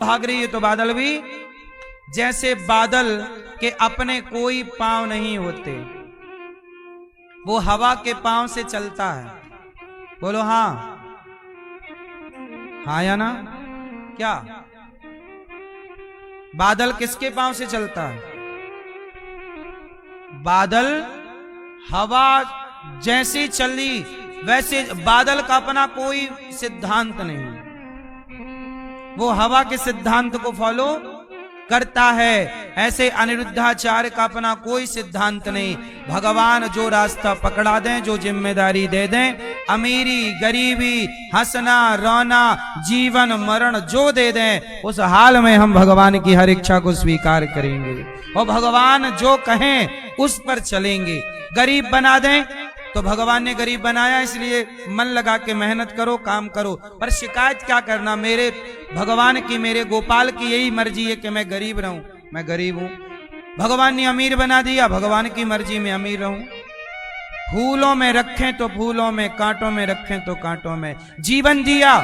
भाग रही है तो बादल भी, जैसे बादल के अपने कोई पांव नहीं होते, वो हवा के पांव से चलता है। बोलो हाँ, हाँ या ना? क्या बादल किसके पांव से चलता है? बादल हवा जैसी चली वैसे, बादल का अपना कोई सिद्धांत नहीं, वो हवा के सिद्धांत को फॉलो करता है। ऐसे अनिरुद्धाचार्य का अपना कोई सिद्धांत नहीं। भगवान जो रास्ता पकड़ा दें, जो जिम्मेदारी दे दें, अमीरी गरीबी, हंसना रोना, जीवन मरण जो दे दें, उस हाल में हम भगवान की हर इच्छा को स्वीकार करेंगे और भगवान जो कहें उस पर चलेंगे। गरीब बना दें तो भगवान ने गरीब बनाया, इसलिए मन लगा के मेहनत करो, काम करो, पर शिकायत क्या करना? मेरे भगवान की, मेरे गोपाल की यही मर्जी है कि मैं गरीब रहूं, मैं गरीब हूं। भगवान ने अमीर बना दिया, भगवान की मर्जी में अमीर रहूं। फूलों में रखें तो फूलों में, कांटों में रखें तो कांटों में। जीवन दिया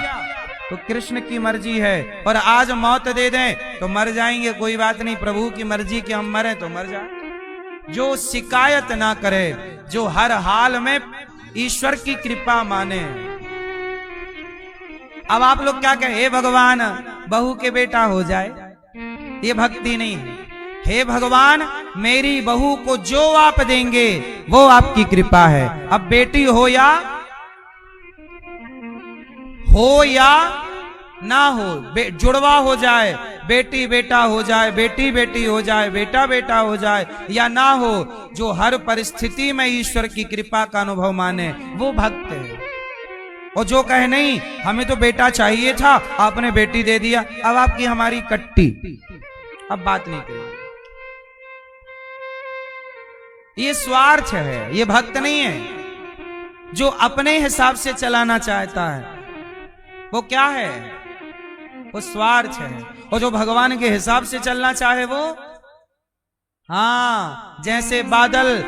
तो कृष्ण की मर्जी है, और आज मौत दे दें तो मर जाएंगे, कोई बात नहीं, प्रभु की मर्जी कि हम मरें तो मर जाए। जो शिकायत ना करे, जो हर हाल में ईश्वर की कृपा माने। अब आप लोग क्या कहें? हे भगवान बहू के बेटा हो जाए, ये भक्ति नहीं है। हे भगवान मेरी बहू को जो आप देंगे वो आपकी कृपा है। अब बेटी हो या ना हो, जुड़वा हो जाए, बेटी बेटा हो जाए, बेटी बेटी हो जाए, बेटा बेटा हो जाए या ना हो, जो हर परिस्थिति में ईश्वर की कृपा का अनुभव माने, वो भक्त है। और जो कहे नहीं हमें तो बेटा चाहिए था, आपने बेटी दे दिया, अब आपकी हमारी कट्टी, अब बात नहीं करेंगे। ये स्वार्थ है, ये भक्त नहीं है। जो अपने हिसाब से चलाना चाहता है वो क्या है? वो स्वार्थ है। और जो भगवान के हिसाब से चलना चाहे वो, हाँ, जैसे बादल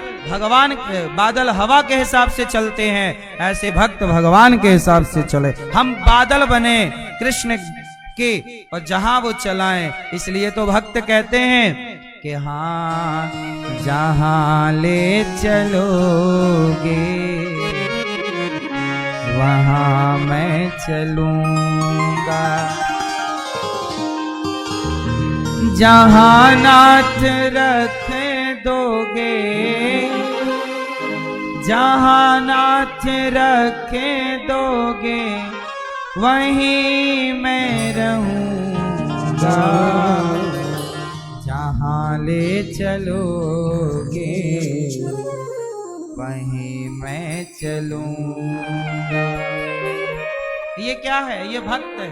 हवा के हिसाब से चलते हैं, ऐसे भक्त भगवान के हिसाब से चले। हम बादल बने कृष्ण के और जहां वो चलाएं। इसलिए तो भक्त कहते हैं कि हाँ, जहां ले चलोगे वहां मैं चलूंगा, जहां नाथ रखे दोगे, जहां नाथ रखे दोगे वहीं मैं रहूंगा, जहां ले चलोगे वहीं मैं चलूंगा। ये क्या है? ये भक्त है।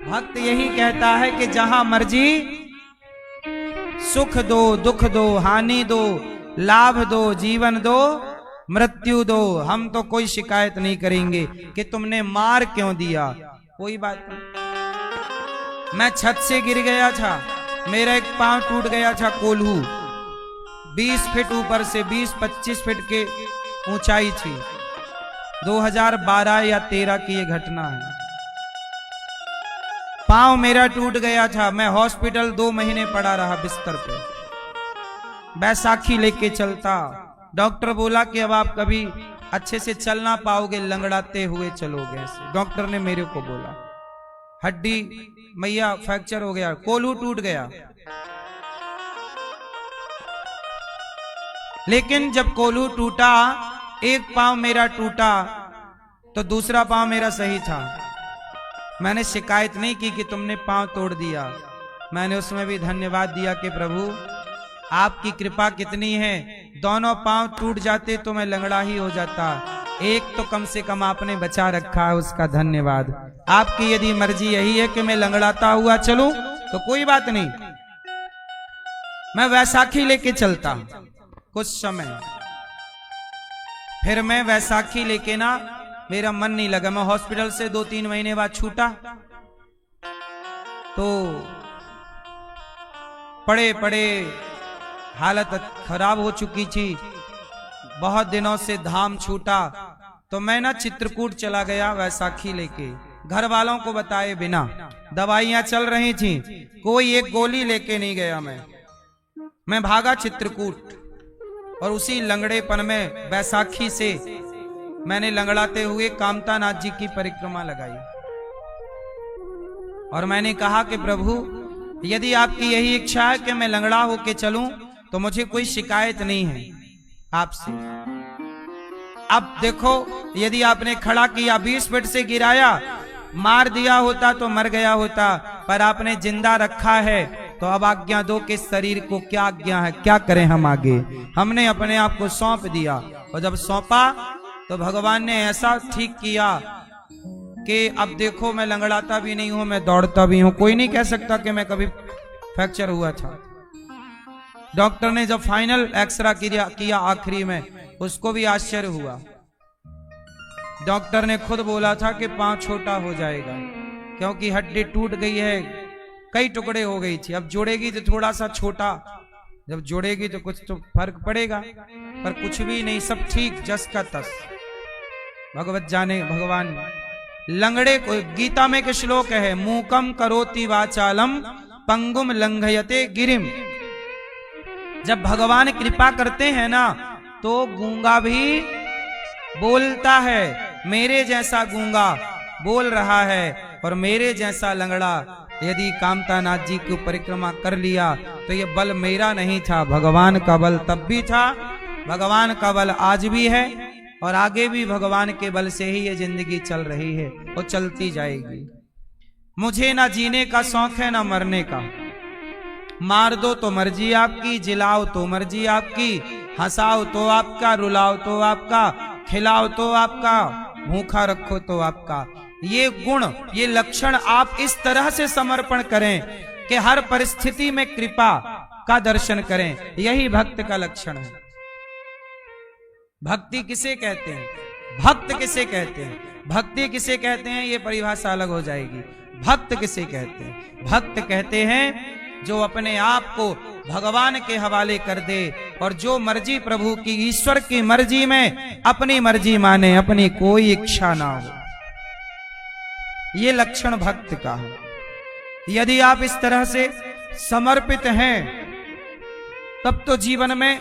भक्त यही कहता है कि जहां मर्जी सुख दो, दुख दो, हानि दो, लाभ दो, जीवन दो, मृत्यु दो, हम तो कोई शिकायत नहीं करेंगे कि तुमने मार क्यों दिया, कोई बात नहीं। मैं छत से गिर गया था, मेरा एक पांव टूट गया था, कोल्हू 20 फीट ऊपर से 20-25 फीट के ऊंचाई थी। 2012 या 13 की ये घटना है। पांव मेरा टूट गया था, मैं हॉस्पिटल 2 महीने पड़ा रहा बिस्तर पे, बैसाखी लेके चलता। डॉक्टर बोला कि अब आप कभी अच्छे से चल ना पाओगे, लंगड़ाते हुए चलोगे ऐसे, डॉक्टर ने मेरे को बोला। हड्डी मैया फ्रैक्चर हो गया, कोल्हू टूट गया। लेकिन जब कोल्हू टूटा, एक पांव मेरा टूटा तो दूसरा पांव मेरा सही था। मैंने शिकायत नहीं की कि तुमने पांव तोड़ दिया, मैंने उसमें भी धन्यवाद दिया कि प्रभु आपकी कृपा कितनी है, दोनों पांव टूट जाते तो मैं लंगड़ा ही हो जाता, एक तो कम से कम आपने बचा रखा है, उसका धन्यवाद। आपकी यदि मर्जी यही है कि मैं लंगड़ाता हुआ चलूं तो कोई बात नहीं, मैं वैसाखी लेके चलता कुछ समय। फिर मैं वैसाखी लेके ना, मेरा मन नहीं लगा, मैं हॉस्पिटल से 2-3 महीने बाद छूटा तो पड़े पड़े हालत खराब हो चुकी थी, बहुत दिनों से धाम छूटा, तो मैं ना चित्रकूट चला गया वैसाखी लेके, घर वालों को बताए बिना। दवाइयां चल रही थी, कोई एक गोली लेके नहीं गया। मैं भागा चित्रकूट और उसी लंगड़ेपन में बैसाखी से मैंने लंगड़ाते हुए कामता नाथ जी की परिक्रमा लगाई और मैंने कहा कि प्रभु यदि आपकी यही इच्छा है कि मैं लंगड़ा होके चलूं तो मुझे कोई शिकायत नहीं है आपसे। अब देखो, यदि आपने खड़ा किया, 20 फीट से गिराया, मार दिया होता तो मर गया होता, पर आपने जिंदा रखा है तो अब आज्ञा दो कि शरीर को क्या आज्ञा है, क्या करें हम आगे। हमने अपने आप को सौंप दिया और जब सौंपा तो भगवान ने ऐसा ठीक किया कि अब देखो मैं लंगड़ाता भी नहीं हूं, मैं दौड़ता भी हूं। कोई नहीं कह सकता कि मैं कभी फ्रैक्चर हुआ था। डॉक्टर ने जब फाइनल एक्सरा किया आखिरी में, उसको भी आश्चर्य हुआ। डॉक्टर ने खुद बोला था कि पांव छोटा हो जाएगा क्योंकि हड्डी टूट गई है, कई टुकड़े हो गई थी। अब जोड़ेगी तो थोड़ा सा छोटा, जब जोड़ेगी तो कुछ तो फर्क पड़ेगा, पर कुछ भी नहीं, सब ठीक जस का तस। भगवत जाने भगवान। लंगड़े को गीता में एक श्लोक है, मूकम करोति वाचालम पंगुम लंघयते गिरिम। जब भगवान कृपा करते हैं ना तो गूंगा भी बोलता है। मेरे जैसा गूंगा बोल रहा है और मेरे जैसा लंगड़ा यदि कामता नाथ जी की परिक्रमा कर लिया तो ये बल मेरा नहीं था, भगवान का बल तब भी था, भगवान का बल आज भी है और आगे भी भगवान के बल से ही ये जिंदगी चल रही है और चलती जाएगी। मुझे ना जीने का शौक है ना मरने का। मार दो तो मर्जी आपकी, जिलाओ तो मर्जी आपकी, हंसाओ तो आपका, रुलाओ तो आपका, खिलाओ तो आपका, भूखा रखो तो आपका। ये गुण, ये लक्षण आप इस तरह से समर्पण करें कि हर परिस्थिति में कृपा का दर्शन करें। यही भक्त का लक्षण है। भक्ति किसे कहते हैं, भक्त किसे कहते हैं, भक्ति किसे कहते हैं, ये परिभाषा अलग हो जाएगी। भक्त किसे कहते हैं? भक्त कहते हैं जो अपने आप को भगवान के हवाले कर दे और जो मर्जी प्रभु की, ईश्वर की मर्जी में अपनी मर्जी माने, अपनी कोई इच्छा ना हो। ये लक्षण भक्त का है। यदि आप इस तरह से समर्पित हैं तब तो जीवन में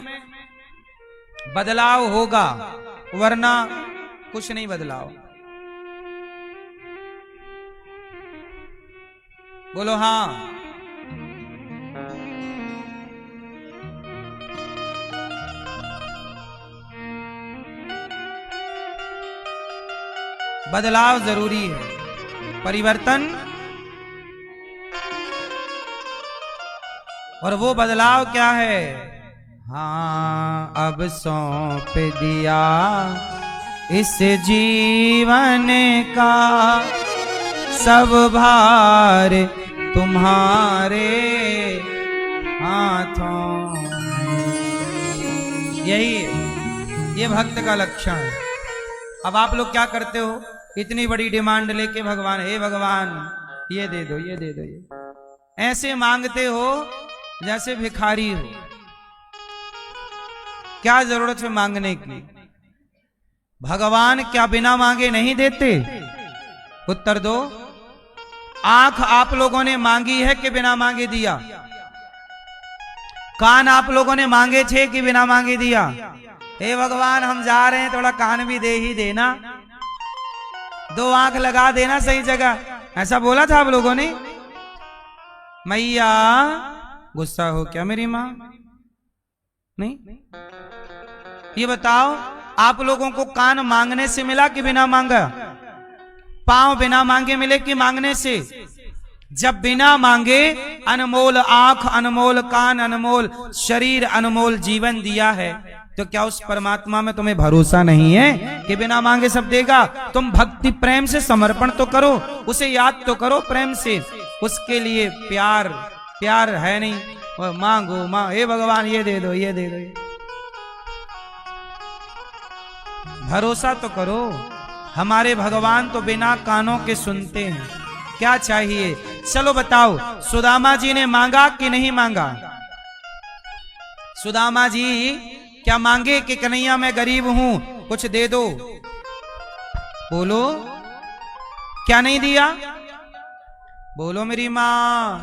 बदलाव होगा, वरना कुछ नहीं बदलाव। बोलो हाँ। बदलाव जरूरी है, परिवर्तन। और वो बदलाव क्या है? हाँ, अब सौंप दिया इस जीवन का सब भार तुम्हारे हाथों। यही है, ये भक्त का लक्षण है। अब आप लोग क्या करते हो? इतनी बड़ी डिमांड लेके भगवान, हे भगवान ये दे दो, ये दे दो, ये ऐसे मांगते हो जैसे भिखारी हो। क्या जरूरत है मांगने की? भगवान क्या बिना मांगे नहीं देते? उत्तर दो। आंख आप लोगों ने मांगी है कि बिना मांगे दिया? कान आप लोगों ने मांगे थे कि बिना मांगे दिया? हे भगवान हम जा रहे हैं, थोड़ा कान भी दे ही देना, 2 आंख लगा देना सही जगह, ऐसा बोला था आप लोगों ने? मैया गुस्सा हो क्या मेरी मां? नहीं। ये बताओ, आप लोगों को कान मांगने से मिला कि बिना मांगा? पांव बिना मांगे मिले कि मांगने से? जब बिना मांगे अनमोल आंख, अनमोल कान, अनमोल शरीर, अनमोल जीवन दिया है, तो क्या उस परमात्मा में तुम्हें भरोसा नहीं है कि बिना मांगे सब देगा? तुम भक्ति प्रेम से समर्पण तो करो, उसे याद तो करो प्रेम से। उसके लिए प्यार, प्यार है नहीं, और मांगो मां, हे भगवान ये दे दो, ये दे दो, ये। भरोसा तो करो। हमारे भगवान तो बिना कानों के सुनते हैं। क्या चाहिए? चलो बताओ, सुदामा जी ने मांगा कि नहीं मांगा? सुदामा जी क्या मांगे कि कन्हैया मैं गरीब हूं, कुछ दे दो? बोलो, क्या नहीं दिया? बोलो मेरी मां,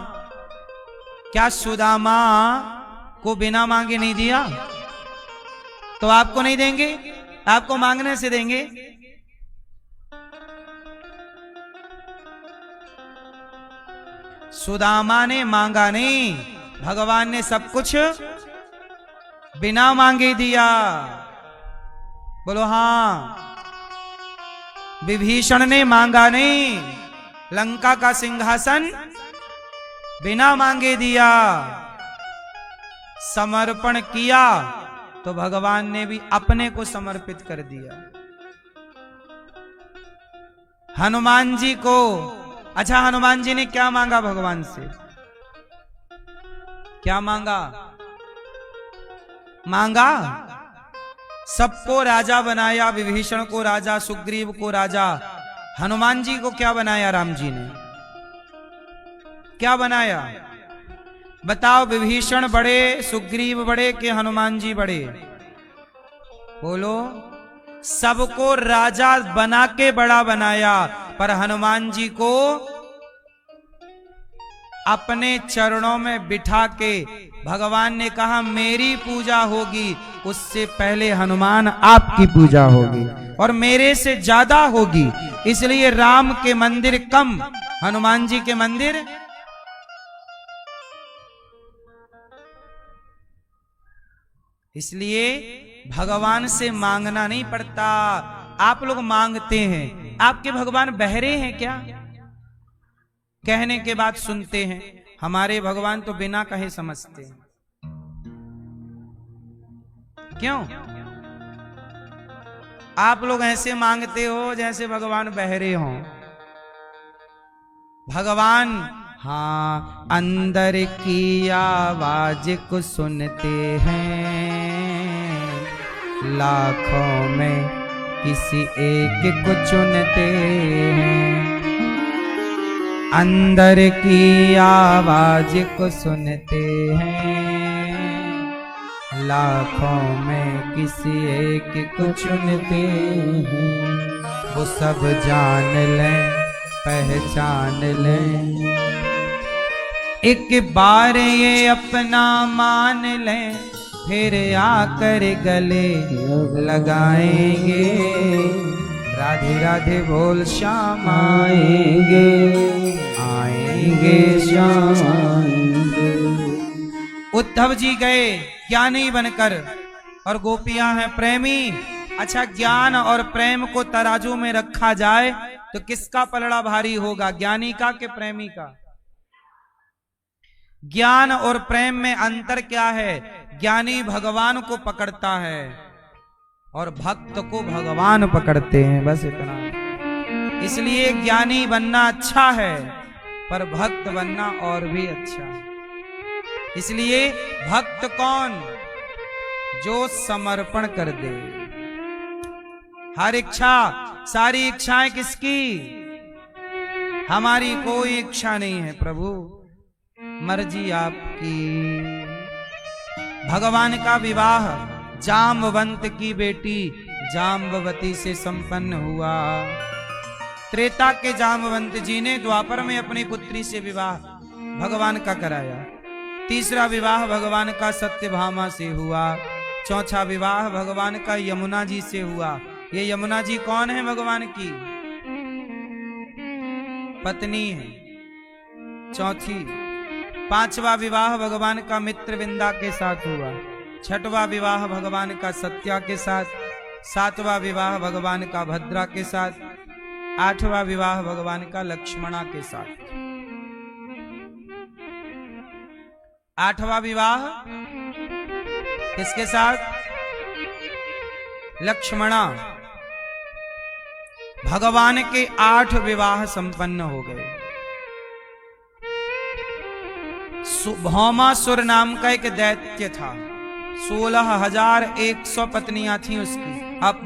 क्या सुदामा को बिना मांगे नहीं दिया? तो आपको नहीं देंगे? आपको मांगने से देंगे? सुदामा ने मांगा नहीं, भगवान ने सब कुछ बिना मांगे दिया। बोलो हां। विभीषण ने मांगा नहीं, लंका का सिंहासन बिना मांगे दिया। समर्पण किया तो भगवान ने भी अपने को समर्पित कर दिया। हनुमान जी को, अच्छा हनुमान जी ने क्या मांगा भगवान से? क्या मांगा? मांगा सबको राजा बनाया, विभीषण को राजा, सुग्रीव को राजा। हनुमान जी को क्या बनाया? राम जी ने क्या बनाया? बताओ, विभीषण बड़े, सुग्रीव बड़े कि हनुमान जी बड़े? बोलो। सबको राजा बना के बड़ा बनाया, पर हनुमान जी को अपने चरणों में बिठा के भगवान ने कहा मेरी पूजा होगी, उससे पहले हनुमान आपकी पूजा होगी और मेरे से ज्यादा होगी। इसलिए राम के मंदिर कम, हनुमान जी के मंदिर। इसलिए भगवान से मांगना नहीं पड़ता। आप लोग मांगते हैं, आपके भगवान बहरे हैं क्या? कहने के बाद सुनते हैं। हमारे भगवान तो बिना कहे समझते हैं। क्यों? आप लोग ऐसे मांगते हो जैसे भगवान बहरे हों। भगवान हाँ अंदर की आवाज को सुनते हैं, लाखों में किसी एक को चुनते हैं। अंदर की आवाज को सुनते हैं, लाखों में किसी एक को चुनते हैं। वो सब जान लें, पहचान लें, एक बार ये अपना मान लें, फिर आकर गले लगाएंगे। राधे राधे बोल श्याम आएंगे, आएंगे श्याम आएंगे। उद्धव जी गए ज्ञानी बनकर और गोपियां हैं प्रेमी। अच्छा, ज्ञान और प्रेम को तराजू में रखा जाए तो किसका पलड़ा भारी होगा, ज्ञानी का कि प्रेमी का? ज्ञान और प्रेम में अंतर क्या है? ज्ञानी भगवान को पकड़ता है और भक्त को भगवान पकड़ते हैं, बस इतना। इसलिए ज्ञानी बनना अच्छा है, पर भक्त बनना और भी अच्छा है। इसलिए भक्त कौन? जो समर्पण कर दे। हर इच्छा, सारी इच्छाएं किसकी? हमारी कोई इच्छा नहीं है प्रभु, मर्जी आपकी। भगवान का विवाह जाम्बवंत की बेटी जाम्बवती से संपन्न हुआ। त्रेता के जाम्बवंत जी ने द्वापर में अपनी पुत्री से विवाह भगवान का कराया। तीसरा विवाह भगवान का सत्यभामा से हुआ। चौथा विवाह भगवान का यमुना जी से हुआ। ये यमुना जी कौन है? भगवान की पत्नी है। चौथी। पांचवा विवाह भगवान का मित्रविंदा के साथ हुआ। छठवां विवाह भगवान का सत्या के साथ। सातवां विवाह भगवान का भद्रा के साथ। आठवां विवाह भगवान का लक्ष्मणा के साथ। आठवां विवाह किसके साथ? लक्ष्मणा। भगवान के 8 विवाह संपन्न हो गए। भौमासुर नाम का एक दैत्य था, 16,100 पत्नियां थी उसकी। अब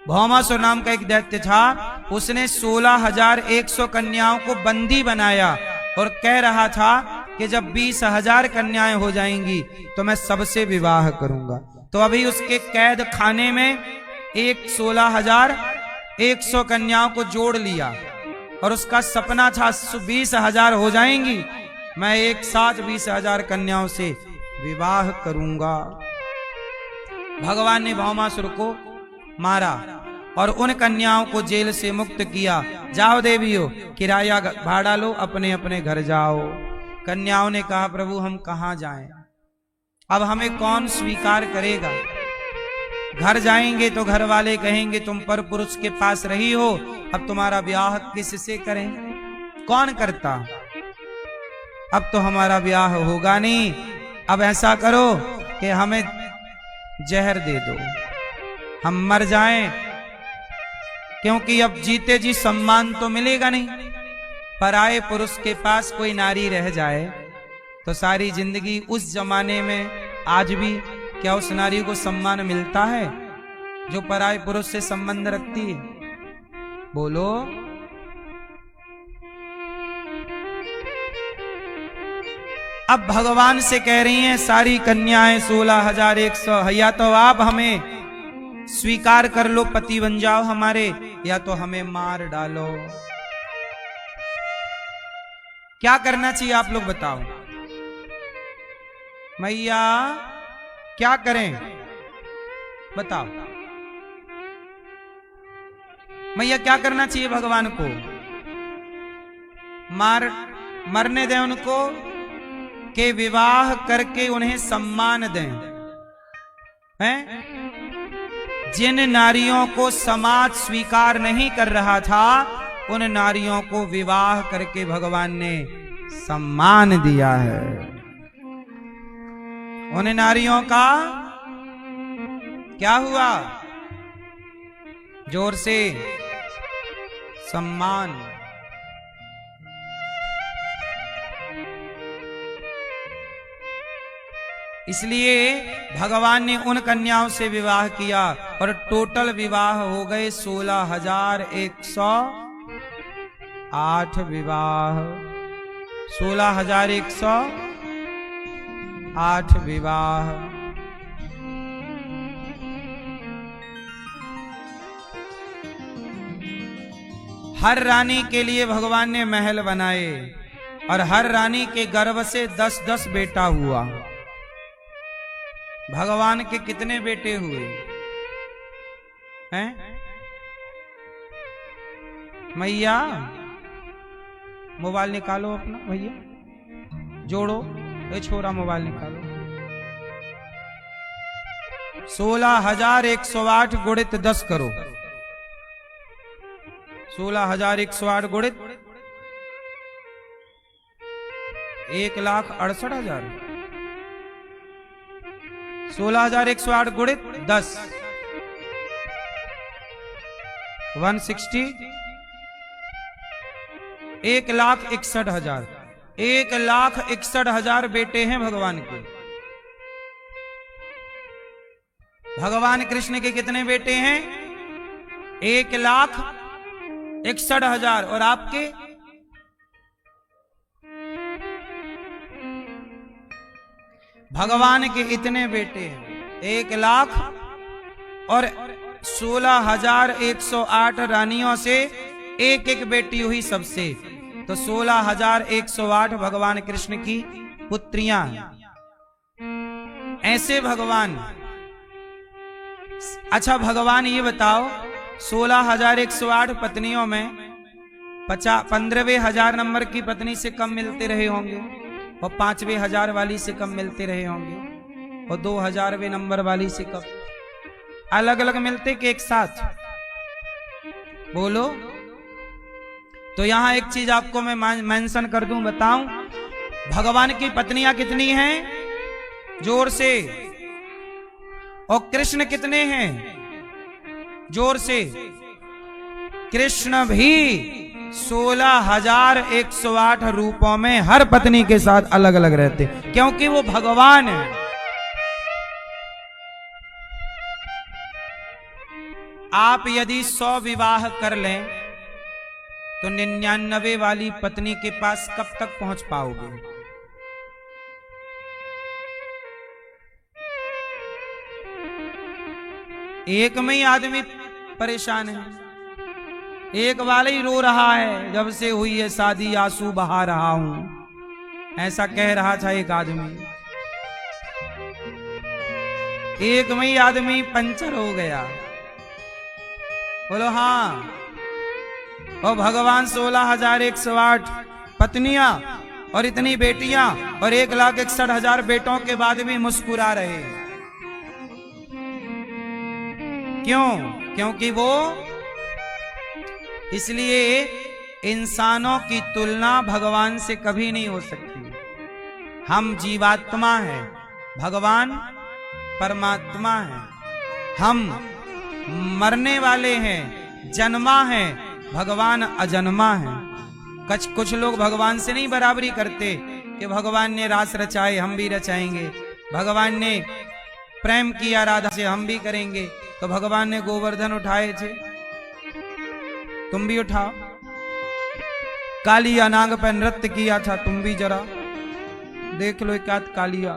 भौमासुर नाम का एक दैत्य था, उसने 16,100 कन्याओं को बंदी बनाया और कह रहा था कि जब 20,000 कन्याएं हो जाएंगी तो मैं सबसे विवाह करूंगा। तो अभी उसके कैद खाने में 16,100 कन्याओं को जोड़ लिया और उसका सपना था 20,000 हो जाएंगी, मैं एक साथ 20,000 कन्याओं से विवाह करूंगा। भगवान ने भौमासुर को मारा और उन कन्याओं को जेल से मुक्त किया। जाओ देवियों, किराया भाड़ा लो, अपने अपने घर जाओ। कन्याओं ने कहा, प्रभु हम कहां जाएं, अब हमें कौन स्वीकार करेगा। घर जाएंगे तो घर वाले कहेंगे तुम पर पुरुष के पास रही हो, अब तुम्हारा ब्याह किससे करें, कौन करता, अब तो हमारा ब्याह होगा नहीं। अब ऐसा करो कि हमें जहर दे दो, हम मर जाएं, क्योंकि अब जीते जी सम्मान तो मिलेगा नहीं। पराये पुरुष के पास कोई नारी रह जाए तो सारी जिंदगी, उस जमाने में आज भी क्या उस नारी को सम्मान मिलता है जो पराये पुरुष से संबंध रखती है? बोलो। अब भगवान से कह रही हैं सारी कन्याएं 16,100, या तो आप हमें स्वीकार कर लो, पति बन जाओ हमारे, या तो हमें मार डालो। क्या करना चाहिए आप लोग बताओ। मैया क्या करें बताओ, मैया क्या करना चाहिए भगवान को? मरने दें उनको के विवाह करके उन्हें सम्मान दें, हैं? जिन नारियों को समाज स्वीकार नहीं कर रहा था, उन नारियों को विवाह करके भगवान ने सम्मान दिया है। उन नारियों का क्या हुआ? जोर से सम्मान। इसलिए भगवान ने उन कन्याओं से विवाह किया और टोटल विवाह हो गए 16,108 विवाह, 16,108 विवाह। हर रानी के लिए भगवान ने महल बनाए और हर रानी के गर्भ से 10-10 बेटा हुआ। भगवान के कितने बेटे हुए हैं? मैया मोबाइल निकालो अपना, भैया जोड़ो, ये छोरा मोबाइल निकालो। 16,108 गुणित 10 करो, 16,108 गुणित 1,68,000, 16,108 गुणित 10, 160, 1,61,000, 1,61,000 बेटे हैं भगवान के। भगवान कृष्ण के कितने बेटे हैं? 1,61,000। और आपके? भगवान के इतने बेटे हैं 1,00,000 और 16,108 रानियों से एक एक बेटी हुई सबसे, तो 16,108 भगवान कृष्ण की पुत्रियां। ऐसे भगवान। अच्छा भगवान ये बताओ, 16,108 पत्नियों में 15वें नंबर की पत्नी से कम मिलते रहे होंगे और 5वें वाली से कम मिलते रहे होंगे और 2,000वें नंबर वाली से कम, अलग अलग मिलते कि एक साथ? बोलो। तो यहां एक चीज आपको मैं मेंशन कर दूं, बताऊं, भगवान की पत्नियां कितनी हैं? जोर से। और कृष्ण कितने हैं? जोर से। कृष्ण भी 16,108 रूपों में हर पत्नी के साथ अलग अलग रहते, क्योंकि वो भगवान है। आप यदि 100 विवाह कर लें तो 99 वाली पत्नी के पास कब तक पहुंच पाओगे? एक में ही आदमी परेशान है। एक वाले ही रो रहा है, जब से हुई है शादी आंसू बहा रहा हूं, ऐसा कह रहा था एक आदमी। एक में ही आदमी पंचर हो गया। बोलो हाँ। और भगवान 16,108 पत्नियां और इतनी बेटियां और 1,61,000 बेटों के बाद भी मुस्कुरा रहे। क्यों? क्योंकि वो, इसलिए इंसानों की तुलना भगवान से कभी नहीं हो सकती। हम जीवात्मा हैं, भगवान परमात्मा है। हम मरने वाले हैं, जन्मा है, भगवान अजन्मा है। कुछ लोग भगवान से नहीं बराबरी करते कि भगवान ने रास रचाए हम भी रचाएंगे, भगवान ने प्रेम किया राधा से हम भी करेंगे। तो भगवान ने गोवर्धन उठाए थे, तुम भी उठाओ। कालिया नाग पर नृत्य किया था, तुम भी जरा देख लो एक आध कालिया।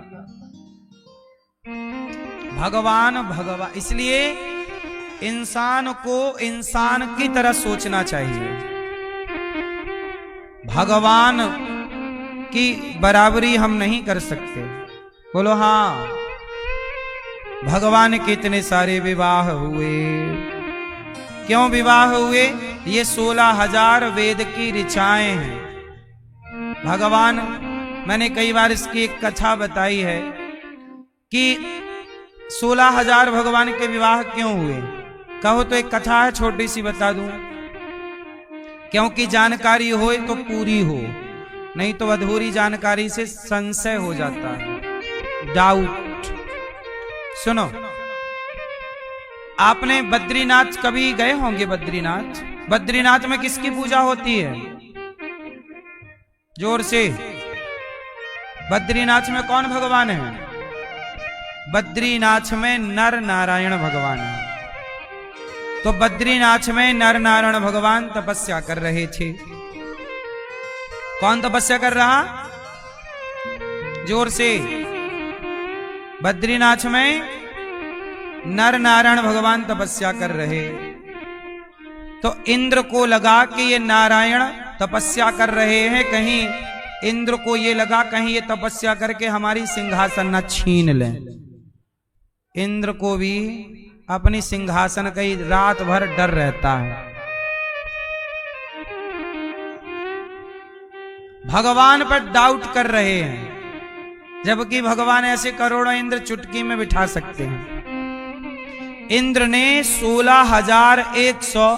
भगवान भगवान, इसलिए इंसान को इंसान की तरह सोचना चाहिए। भगवान की बराबरी हम नहीं कर सकते। बोलो हाँ। भगवान के इतने सारे विवाह हुए, क्यों विवाह हुए? ये 16,000 वेद की ऋचाएं हैं। भगवान, मैंने कई बार इसकी एक कथा बताई है कि 16,000 भगवान के विवाह क्यों हुए। कहो तो एक कथा है, छोटी सी बता दूं, क्योंकि जानकारी हो तो पूरी हो, नहीं तो अधूरी जानकारी से संशय हो जाता है, डाउट। सुनो, आपने बद्रीनाथ कभी गए होंगे? बद्रीनाथ, बद्रीनाथ में किसकी पूजा होती है? जोर से। बद्रीनाथ में कौन भगवान है? बद्रीनाथ में नर नारायण भगवान है। तो बद्रीनाथ में नर नारायण भगवान तपस्या कर रहे थे। कौन तपस्या कर रहा? जोर से। बद्रीनाथ में नर नारायण भगवान तपस्या कर रहे। तो इंद्र को लगा कि ये नारायण तपस्या कर रहे हैं, कहीं इंद्र को ये लगा कहीं ये तपस्या करके हमारी सिंहासन न छीन लें। इंद्र को भी अपनी सिंहासन का ही रात भर डर रहता है। भगवान पर डाउट कर रहे हैं, जबकि भगवान ऐसे करोड़ों इंद्र चुटकी में बिठा सकते हैं। इंद्र ने 16,100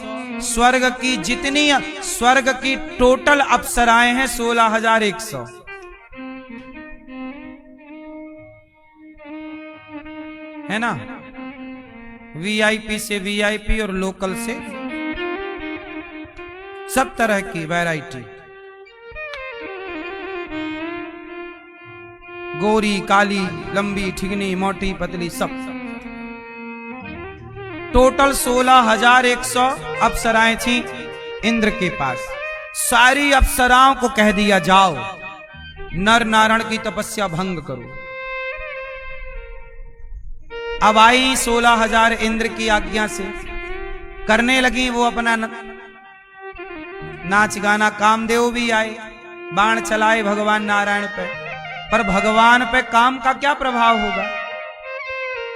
स्वर्ग की जितनी स्वर्ग की टोटल अप्सराएं हैं 16,100, है ना? वीआईपी से वीआईपी और लोकल से सब तरह की वैरायटी, गोरी काली लंबी ठिगनी मोटी पतली सब, टोटल 16,100 अप्सराएं थी इंद्र के पास। सारी अप्सराओं को कह दिया जाओ नर नारायण की तपस्या भंग करो। अब आई 16,000 इंद्र की आज्ञा से करने लगी वो अपना नाच गाना। कामदेव भी आए, बाण चलाए भगवान नारायण पे, पर भगवान पे काम का क्या प्रभाव होगा?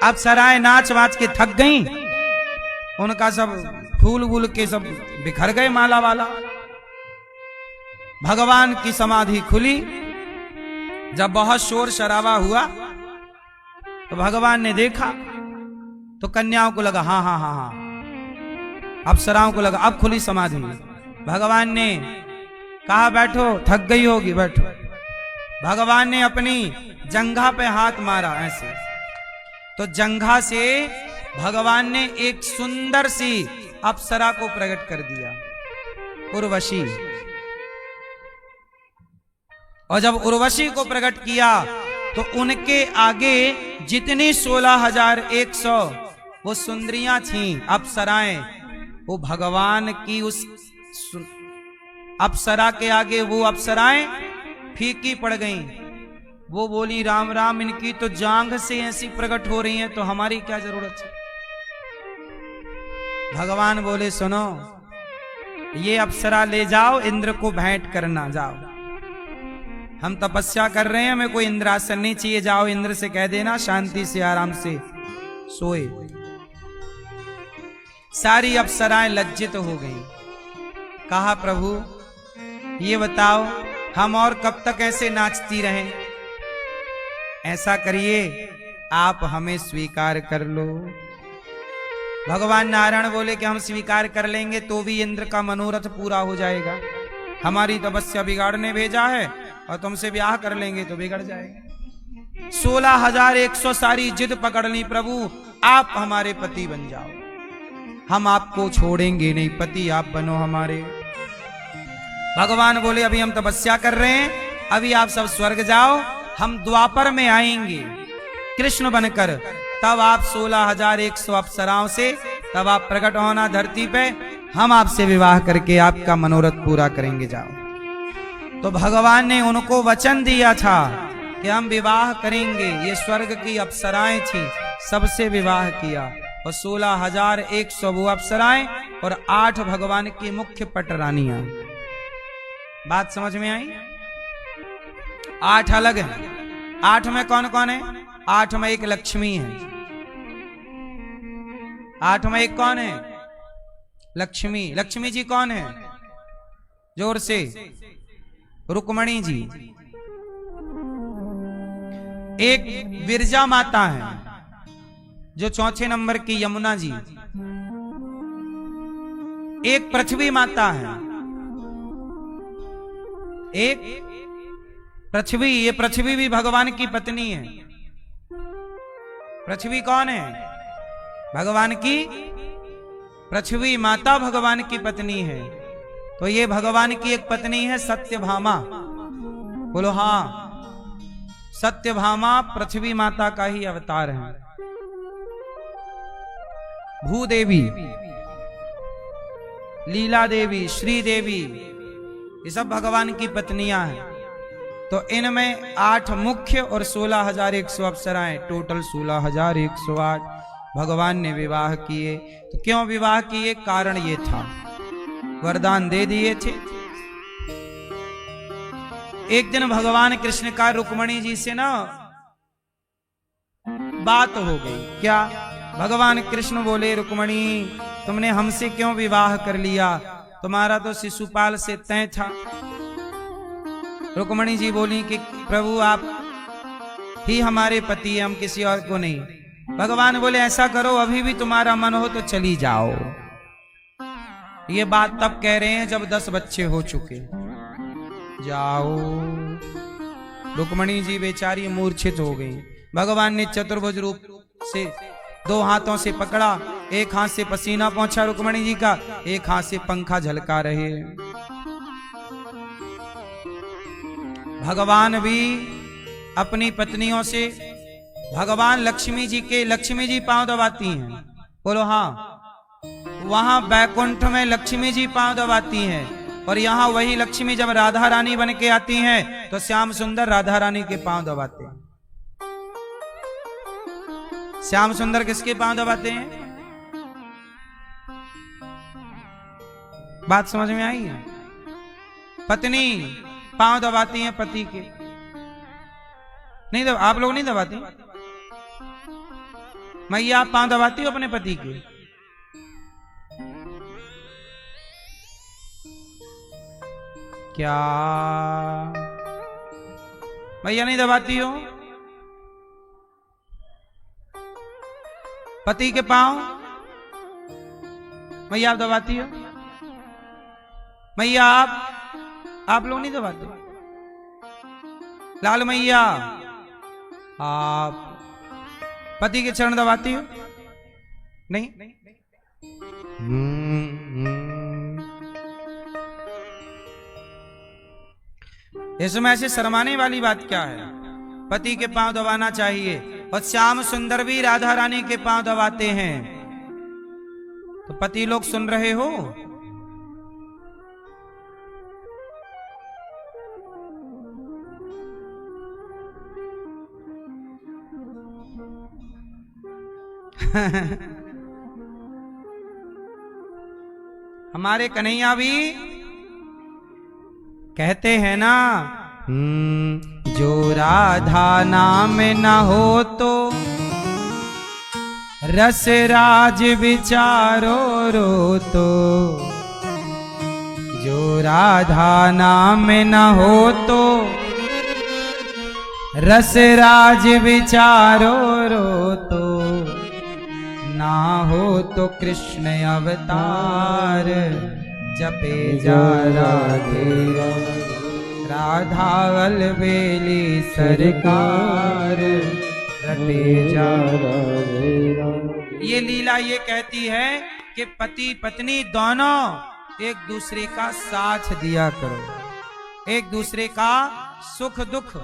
अब सराय नाच वाच के थक गई, उनका सब फूल वूल के सब बिखर गए माला वाला। भगवान की समाधि खुली। जब बहुत शोर शराबा हुआ तो भगवान ने देखा तो कन्याओं को लगा हाँ हाँ हाँ हाँ, अप्सराओं को लगा अब खुली समाधि। भगवान ने कहा बैठो, थक गई होगी बैठो। भगवान ने अपनी जंघा पे हाथ मारा ऐसे, तो जंघा से भगवान ने एक सुंदर सी अप्सरा को प्रकट कर दिया, उर्वशी। और जब उर्वशी को प्रकट किया तो उनके आगे जितनी 16,100 वो सुंदरियां थीं, अप्सराएं, वो भगवान की उस अप्सरा के आगे वो अप्सराएं फीकी पड़ गईं। वो बोली राम राम, इनकी तो जांघ से ऐसी प्रकट हो रही हैं तो हमारी क्या जरूरत है। भगवान बोले सुनो, ये अप्सरा ले जाओ, इंद्र को भेंट करना जाओ। हम तपस्या कर रहे हैं, हमें कोई इंद्रासन नहीं चाहिए, जाओ इंद्र से कह देना शांति से आराम से सोए। सारी अप्सराएं लज्जित हो गईं। कहा प्रभु ये बताओ हम और कब तक ऐसे नाचती रहें? ऐसा करिए आप हमें स्वीकार कर लो। भगवान नारायण बोले कि हम स्वीकार कर लेंगे तो भी इंद्र का मनोरथ पूरा हो जाएगा। हमारी तपस्या बिगाड़ने भेजा है और तुमसे ब्याह कर लेंगे तो बिगड़ जाएगा। 16,100 सारी जिद पकड़ ली, प्रभु आप हमारे पति बन जाओ, हम आपको छोड़ेंगे नहीं, पति आप बनो हमारे। भगवान बोले अभी हम तपस्या कर रहे हैं, अभी आप सब स्वर्ग जाओ, हम द्वापर में आएंगे कृष्ण बनकर, तब आप 16,100 अप्सराओं से तब आप प्रकट होना धरती पे, हम आपसे विवाह करके आपका मनोरथ पूरा करेंगे, जाओ। तो भगवान ने उनको वचन दिया था कि हम विवाह करेंगे। ये स्वर्ग की अप्सराएं थी, सबसे विवाह किया और 16,100 वो अप्सराएं और 8 भगवान की मुख्य पटरानियां। बात समझ में आई? 8 अलग है। 8 में कौन कौन है? 8 में एक लक्ष्मी है। 8 में एक कौन है? लक्ष्मी। लक्ष्मी जी कौन है? जोर से, रुक्मणी जी। एक विरजा माता है जो 4 नंबर की यमुना जी। एक पृथ्वी माता है, एक पृथ्वी। ये पृथ्वी भी भगवान की पत्नी है। पृथ्वी कौन है? भगवान की पृथ्वी माता भगवान की पत्नी है। तो ये भगवान की एक पत्नी है सत्यभामा। बोलो हाँ, सत्यभामा पृथ्वी माता का ही अवतार है। भूदेवी, लीला देवी, श्री देवी, ये सब भगवान की पत्नियां हैं। तो इनमें 8 मुख्य और 16,100 अप्सराएं, टोटल 16,108 भगवान ने विवाह किए। तो क्यों विवाह किए? कारण ये था, वरदान दे दिए थे। एक दिन भगवान कृष्ण का रुक्मणी जी से ना बात हो गई। क्या? भगवान कृष्ण बोले रुक्मणी तुमने हमसे क्यों विवाह कर लिया? तुम्हारा तो शिशुपाल से तय था। रुक्मणी जी बोली कि प्रभु आप ही हमारे पति हैं, हम किसी और को नहीं। भगवान बोले ऐसा करो अभी भी तुम्हारा मन हो तो चली जाओ। ये बात तब कह रहे हैं जब 10 बच्चे हो चुके। जाओ। रुक्मणी जी बेचारी मूर्छित हो गई। भगवान ने चतुर्भुज रूप से 2 हाथों से पकड़ा, एक हाथ से पसीना पहुंचा रुक्मणी जी का, एक हाथ से पंखा झलका रहे। भगवान भी अपनी पत्नियों से, भगवान लक्ष्मी जी पांव दबाती हैं। बोलो हाँ, वहां बैकुंठ में लक्ष्मी जी पांव दबाती हैं और यहां वही लक्ष्मी जब राधा रानी बन के आती हैं तो श्याम सुंदर राधा रानी के पांव दबाते हैं। श्याम सुंदर किसके पांव दबाते हैं? बात समझ में आई है? पत्नी पांव दबाती हैं पति के। नहीं दब, आप लोग नहीं दबाती? मैया आप पांव दबाती हो अपने पति के? क्या मैया नहीं दबाती हो पति के पांव? मैया आप दबाती हो? मैया आप लोग नहीं दबाते? लाल मैया आप पति के चरण दबाती हो? नहीं? इसमें ऐसे शर्माने वाली बात क्या है? पति के पांव दबाना चाहिए। और श्याम सुंदर भी राधा रानी के पांव दबाते हैं। तो पति लोग सुन रहे हो? हमारे कन्हैया भी कहते हैं ना, जो राधा नाम न हो तो रस राज विचारो रो तो, जो राधा नाम न हो तो रस राज विचारो रो तो, ना हो तो कृष्ण अवतार जपे जा राधे राधा अलबेली सरकार रटे जा राधे। ये लीला ये कहती है कि पति पत्नी दोनों एक दूसरे का साथ दिया करो, एक दूसरे का सुख दुख,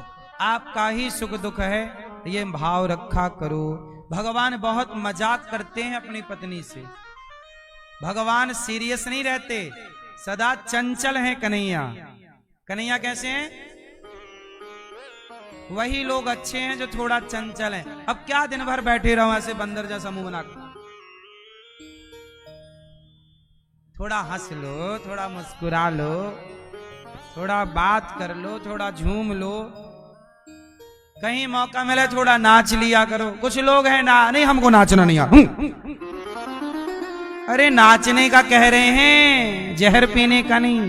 आपका ही सुख दुख है ये भाव रखा करो। भगवान बहुत मजाक करते हैं अपनी पत्नी से, भगवान सीरियस नहीं रहते, सदा चंचल हैं कन्हैया। कन्हैया कैसे हैं? वही लोग अच्छे हैं जो थोड़ा चंचल हैं। अब क्या दिन भर बैठे रहो ऐसे बंदर जैसा मुंह बना, थोड़ा हंस लो, थोड़ा मुस्कुरा लो, थोड़ा बात कर लो, थोड़ा झूम लो, कहीं मौका मिले थोड़ा नाच लिया करो। कुछ लोग हैं ना, नहीं हमको नाचना नहीं आता। अरे नाचने का कह रहे हैं, जहर पीने का नहीं।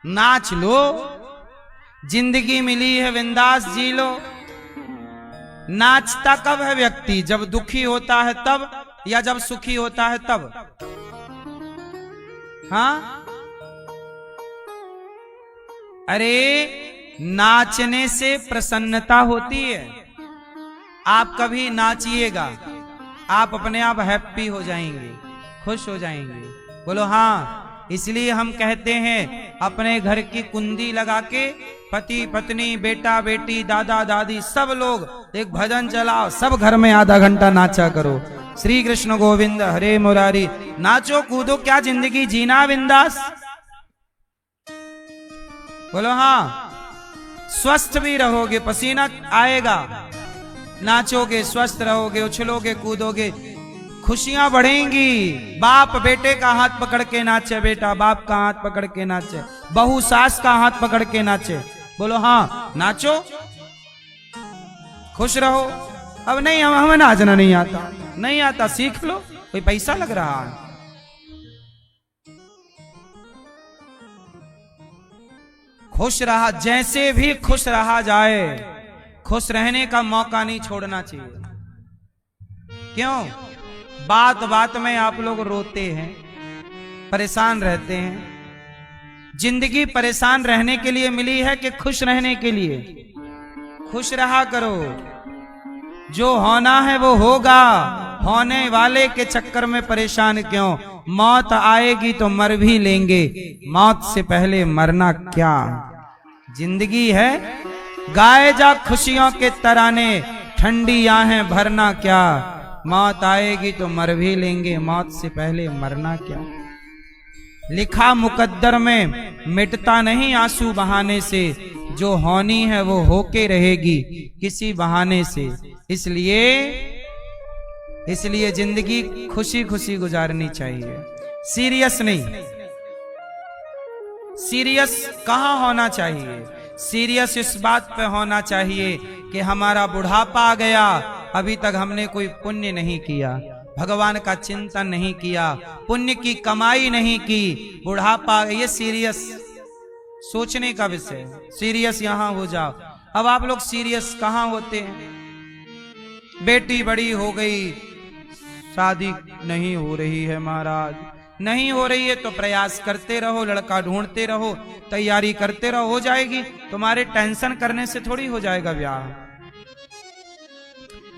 नाच लो, जिंदगी मिली है बिंदास जी लो। नाचता कब है व्यक्ति? जब दुखी होता है तब, या जब सुखी होता है तब? हाँ, अरे नाचने से प्रसन्नता होती है। आप कभी नाचिएगा, आप अपने आप हैप्पी हो जाएंगे, खुश हो जाएंगे। बोलो हाँ। इसलिए हम कहते हैं अपने घर की कुंडी लगा के पति पत्नी बेटा बेटी दादा दादी सब लोग एक भजन चलाओ, सब घर में आधा घंटा नाचा करो। श्री कृष्ण गोविंद हरे मुरारी, नाचो कूदो, क्या जिंदगी जीना बिंदास। बोलो हाँ। स्वस्थ भी रहोगे, पसीना आएगा, नाचोगे, स्वस्थ रहोगे, उछलोगे कूदोगे, खुशियां बढ़ेंगी। बाप बेटे का हाथ पकड़ के नाचे, बेटा बाप का हाथ पकड़ के नाचे, बहू सास का हाथ पकड़ के नाचे। बोलो हाँ, नाचो, खुश रहो। अब नहीं, हमें नाचना नहीं आता, नहीं आता, सीख लो, कोई पैसा लग रहा है। खुश रहा, जैसे भी खुश रहा जाए, खुश रहने का मौका नहीं छोड़ना चाहिए। क्यों? बात बात में आप लोग रोते हैं, परेशान रहते हैं। जिंदगी परेशान रहने के लिए मिली है कि खुश रहने के लिए? खुश रहा करो, जो होना है वो होगा, होने वाले के चक्कर में परेशान क्यों? मौत आएगी तो मर भी लेंगे, मौत से पहले मरना क्या। जिंदगी है, गाए जा खुशियों के तराने, ठंडी आहें भरना क्या। मौत आएगी तो मर भी लेंगे, मौत से पहले मरना क्या। लिखा मुकद्दर में मिटता नहीं आंसू बहाने से, जो होनी है वो होके रहेगी किसी बहाने से। इसलिए जिंदगी खुशी खुशी गुजारनी चाहिए, सीरियस नहीं। सीरियस कहाँ होना चाहिए? सीरियस इस बात पे होना चाहिए कि हमारा बुढ़ापा आ गया, अभी तक हमने कोई पुण्य नहीं किया, भगवान का चिंतन नहीं किया, पुण्य की कमाई नहीं की, बुढ़ापा, ये सीरियस सोचने का विषय। सीरियस यहां हो जाओ। अब आप लोग सीरियस कहां होते हैं? बेटी बड़ी हो गई, शादी नहीं हो रही है महाराज, नहीं हो रही है तो प्रयास करते रहो, लड़का ढूंढते रहो, तैयारी करते रहो, हो जाएगी। तुम्हारे टेंशन करने से थोड़ी हो जाएगा ब्याह।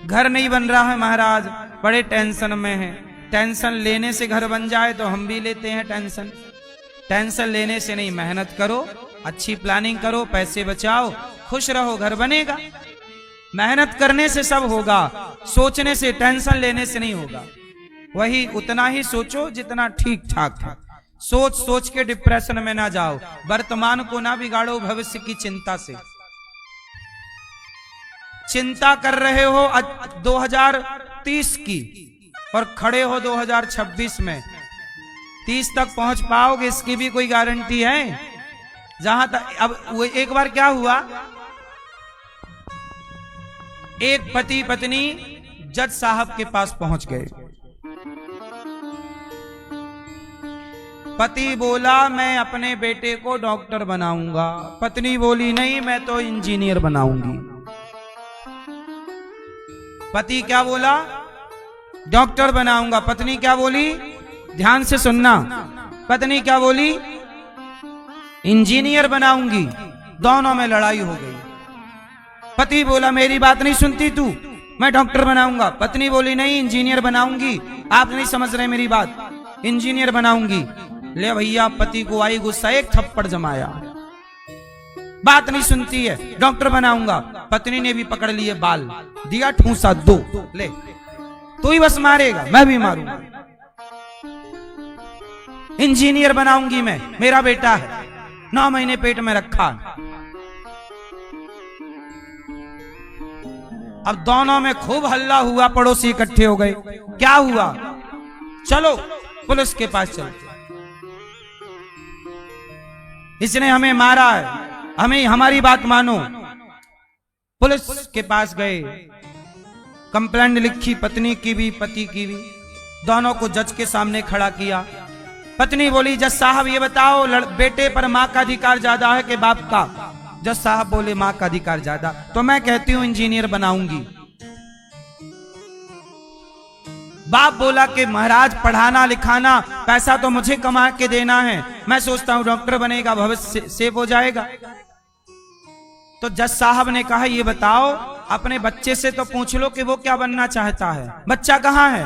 घर नहीं बन रहा है महाराज, बड़े टेंशन में है। टेंशन लेने से घर बन जाए तो हम भी लेते हैं टेंशन। टेंशन लेने से नहीं, मेहनत करो, अच्छी प्लानिंग करो, पैसे बचाओ, खुश रहो, घर बनेगा। मेहनत करने से सब होगा, सोचने से, टेंशन लेने से नहीं होगा। वही उतना ही सोचो जितना ठीक ठाक है। सोच सोच के डिप्रेशन में ना जाओ, वर्तमान को ना बिगाड़ो भविष्य की चिंता से। चिंता कर रहे हो 2030 की, और खड़े हो 2026 में, 30 तक पहुंच पाओगे इसकी भी कोई गारंटी है? जहां तक अब वो एक बार क्या हुआ, एक पति पत्नी जज साहब के पास पहुंच गए। पति बोला मैं अपने बेटे को डॉक्टर बनाऊंगा, पत्नी बोली नहीं मैं तो इंजीनियर बनाऊंगी। पति क्या बोला? डॉक्टर बनाऊंगा। पत्नी क्या बोली? ध्यान से सुनना, पत्नी क्या बोली? इंजीनियर बनाऊंगी। दोनों में लड़ाई हो गई। पति बोला मेरी बात नहीं सुनती तू, मैं डॉक्टर बनाऊंगा। पत्नी बोली नहीं इंजीनियर बनाऊंगी। आप नहीं समझ रहे मेरी बात, इंजीनियर बनाऊंगी। ले भैया, पति को आई गुस्सा, एक थप्पड़ जमाया। बात नहीं सुनती है, डॉक्टर बनाऊंगा। पत्नी ने भी पकड़ लिए बाल, दिया ठूसा 2, ले तू ही बस मारेगा, मैं भी मारूंगा। इंजीनियर बनाऊंगी मैं, मेरा बेटा है, 9 महीने पेट में रखा। अब दोनों में खूब हल्ला हुआ, पड़ोसी इकट्ठे हो गए। क्या हुआ? चलो पुलिस के पास चलते, इसने हमें मारा है, हमें हमारी बात मानो। पुलिस के पास गए, कंप्लेंट लिखी, पत्नी की भी पति की भी, दोनों को जज के सामने खड़ा किया। पत्नी बोली जज साहब ये बताओ बेटे पर माँ का अधिकार ज्यादा है कि बाप का? जज साहब बोले माँ का अधिकार ज्यादा। तो मैं कहती हूं इंजीनियर बनाऊंगी। बाप बोला कि महाराज पढ़ाना लिखाना पैसा तो मुझे कमा के देना है, मैं सोचता हूं डॉक्टर बनेगा, भविष्य सेव हो जाएगा। तो जज साहब ने कहा ये बताओ अपने बच्चे से तो पूछ लो कि वो क्या बनना चाहता है, बच्चा कहाँ है?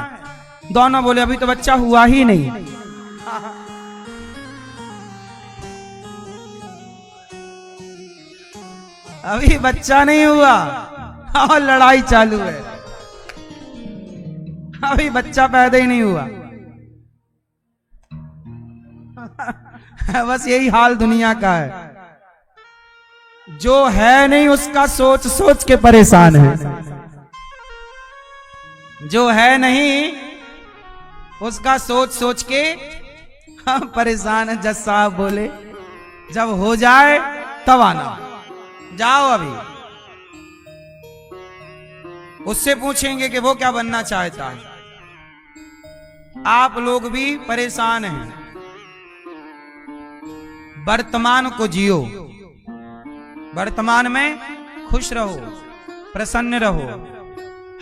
दोनों बोले अभी तो बच्चा हुआ ही नहीं। अभी बच्चा नहीं हुआ और लड़ाई चालू है, अभी बच्चा पैदा ही नहीं हुआ। बस यही हाल दुनिया का है, जो है नहीं उसका सोच सोच के परेशान है, जो है नहीं उसका सोच सोच के हम परेशान है। जज साहब बोले जब हो जाए तब आना, जाओ अभी उससे पूछेंगे कि वो क्या बनना चाहता है। आप लोग भी परेशान हैं, वर्तमान को जियो, वर्तमान में खुश रहो, प्रसन्न रहो,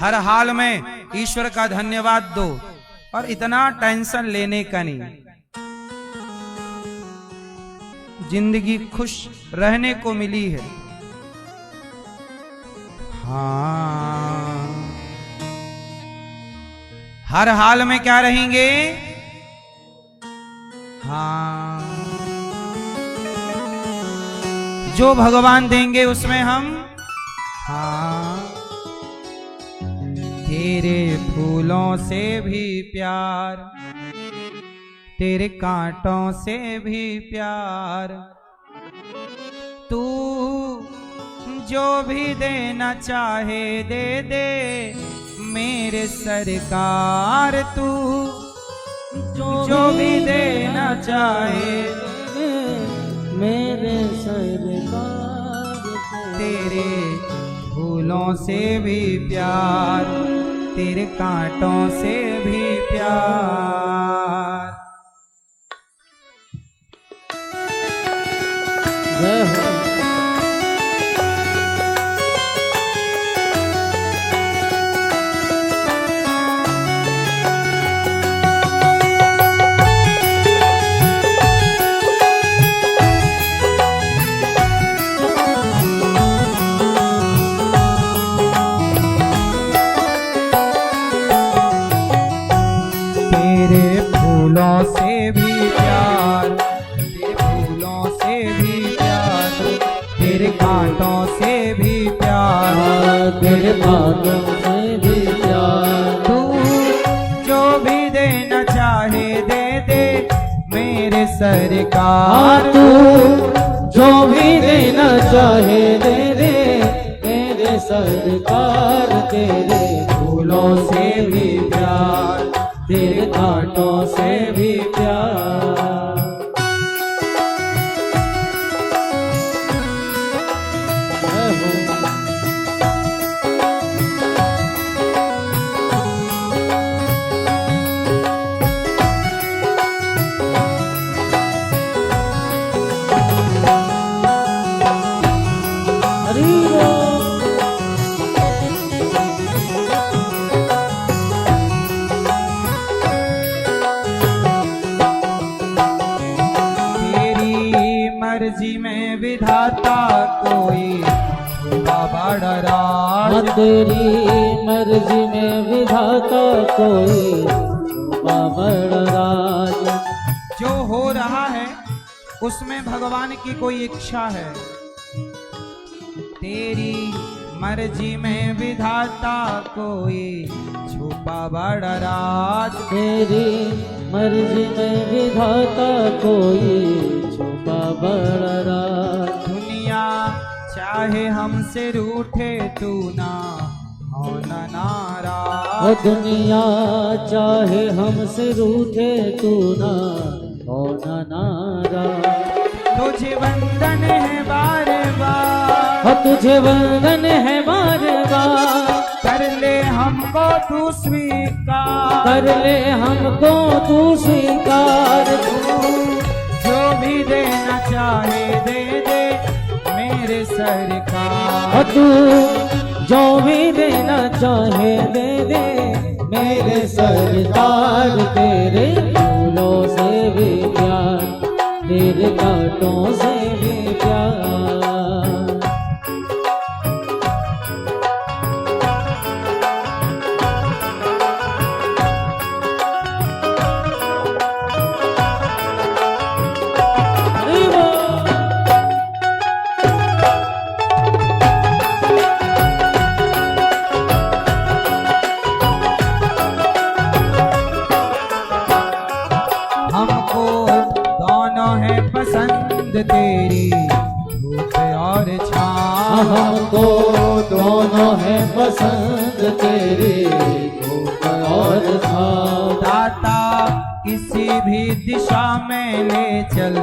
हर हाल में ईश्वर का धन्यवाद दो और इतना टेंशन लेने का नहीं। जिंदगी खुश रहने को मिली है। हाँ, हर हाल में क्या रहेंगे? हाँ, जो भगवान देंगे उसमें हम। हाँ, तेरे फूलों से भी प्यार, तेरे कांटों से भी प्यार, तू जो भी देना चाहे दे दे मेरे सरकार, तू जो भी देना चाहे मेरे सरकार, तेरे फूलों से भी प्यार, तेरे कांटों से भी प्यार। जय हो। तेरे फूलों से भी प्यार, तेरे फूलों से भी प्यार, तेरे कांटों से भी प्यार, तेरे कांटों से भी प्यार, तू जो भी देना चाहे दे दे मेरे सरकार, तू जो भी देना चाहे दे दे मेरे सरकार, तेरे फूलों से भी प्यार, तेरे कांटों से भी प्यार। मर्जी में विधाता कोई बड़ा राज। तेरी मर्जी में विधाता कोई बड़ा राज। जो हो रहा है उसमें भगवान की कोई इच्छा है। तेरी मर्जी में विधाता कोई छुपा बड़ा राज। तेरी मर्जी में विधाता कोई छुपा बड़ा राज। दुनिया चाहे हमसे रूठे तू ना हो न नाराज। दुनिया चाहे हमसे रूठे तू ना हो न नाराज। तुझे वंदन है बार बार। तुझे वंदन है बार बार। कर ले हमको तू स्वीकार। कर ले हमको तू स्वीकार। जो भी देना चाहे दे दे मेरे सरकार। तू जो भी देना चाहे दे दे मेरे सरकार। तेरे फूलों से भी प्यार, तेरे कांटों से भी प्यार। हमको दोनों है पसंद तेरी धूप और छाँव। हमको दोनों है पसंद तेरी धूप और छाँव। दाता किसी भी दिशा में ले चल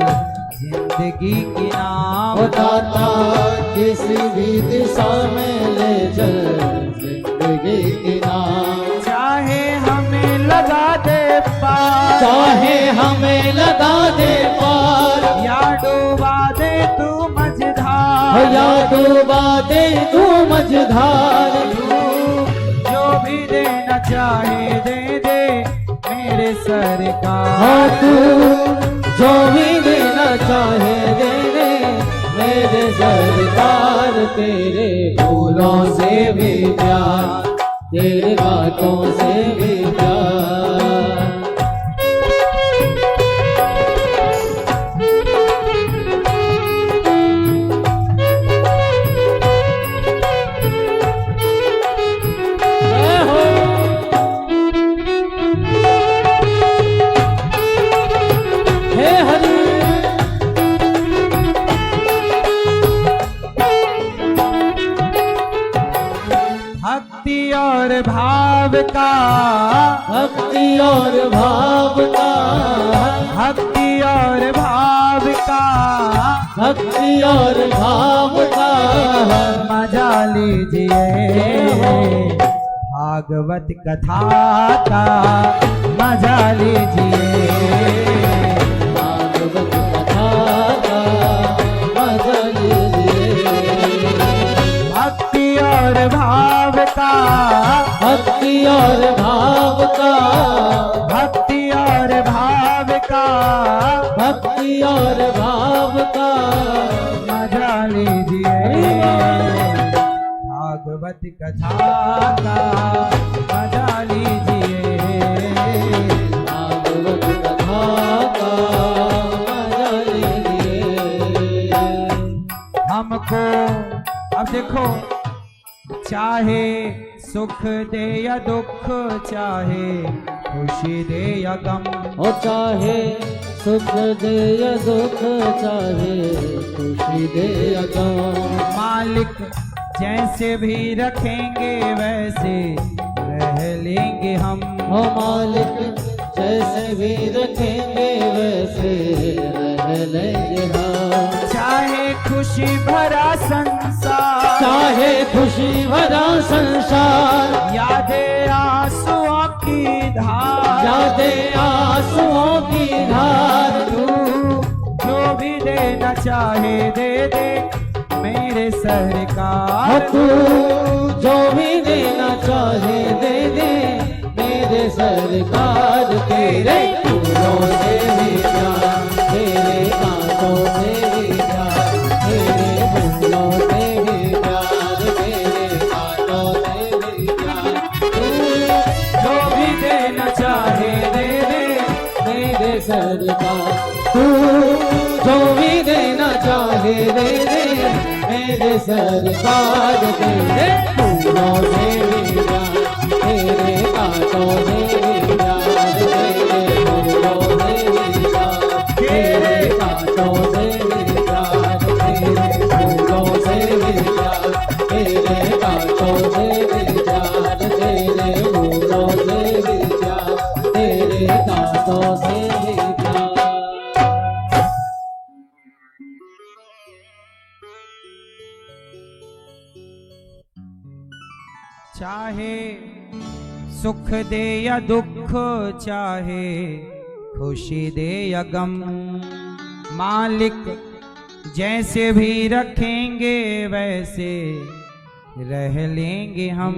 जिंदगी की नाव। दाता किसी भी दिशा में ले चल जिंदगी की नाव। चाहे हमें लगा दे पार। चाहे हमें लगा दे पार। या डूबा दे तू मझधार। या डूबा दे तू मझधार। जो भी देना चाहे दे दे मेरे सरकार। तू जो भी देना चाहे दे दे मेरे सरकार। तेरे फूलों से भी प्यार, तेरे बातों से भी प्यार। भक्ति और भाव का। भक्ति और भाव का। भक्ति और भाव का। भक्ति और भाव का मजा लीजिए भागवत कथा का मजा लीजिए। भागवत कथा का मजा लीजिए। भक्ति और भाव का। भक्ति और भाव का। भक्ति और भाव का। भक्ति और भाव का मजा लीजिए भागवत कथा का मजा लीजिए। भागवत कथा का मजा लीजिए। हमको अब देखो चाहे सुख दे या दुख, चाहे खुशी दे या गम। ओ चाहे सुख दे या दुख, चाहे खुशी दे या गम। मालिक जैसे भी रखेंगे वैसे रह रह लेंगे हम। हो मालिक जैसे भी रखेंगे वैसे रह लेंगे हम। चाहे खुशी भरा संसार, चाहे खुशी भरा संसार, यादें आंसुओं की धार, यादें आंसुओं की धार, तू जो भी देना चाहे दे दे मेरे सरकार। तू जो भी देना चाहे दे दे मेरे सरकार। तेरे फूलों से भी प्यार, तेरे कांटों से भी प्यार, तेरे फूलों से भी प्यार, तेरे कांटों से भी प्यार। तू जो भी देना चाहे दे दे मेरे सरकार। तू जो भी देना चाहे दे दे मेरे सरकार। तेरे फूलों से भी प्यार, तेरे कांटों से भी प्यार, तेरे फूलों से भी प्यार, तेरे कांटों से भी प्यार, तेरे फूलों से भी प्यार, तेरे कांटों से भी प्यार, तेरे फूलों से भी प्यार, तेरे कांटों से भी प्यार। चाहे सुख दे या दुख, चाहे खुशी दे या गम, मालिक जैसे भी रखेंगे वैसे रह लेंगे हम।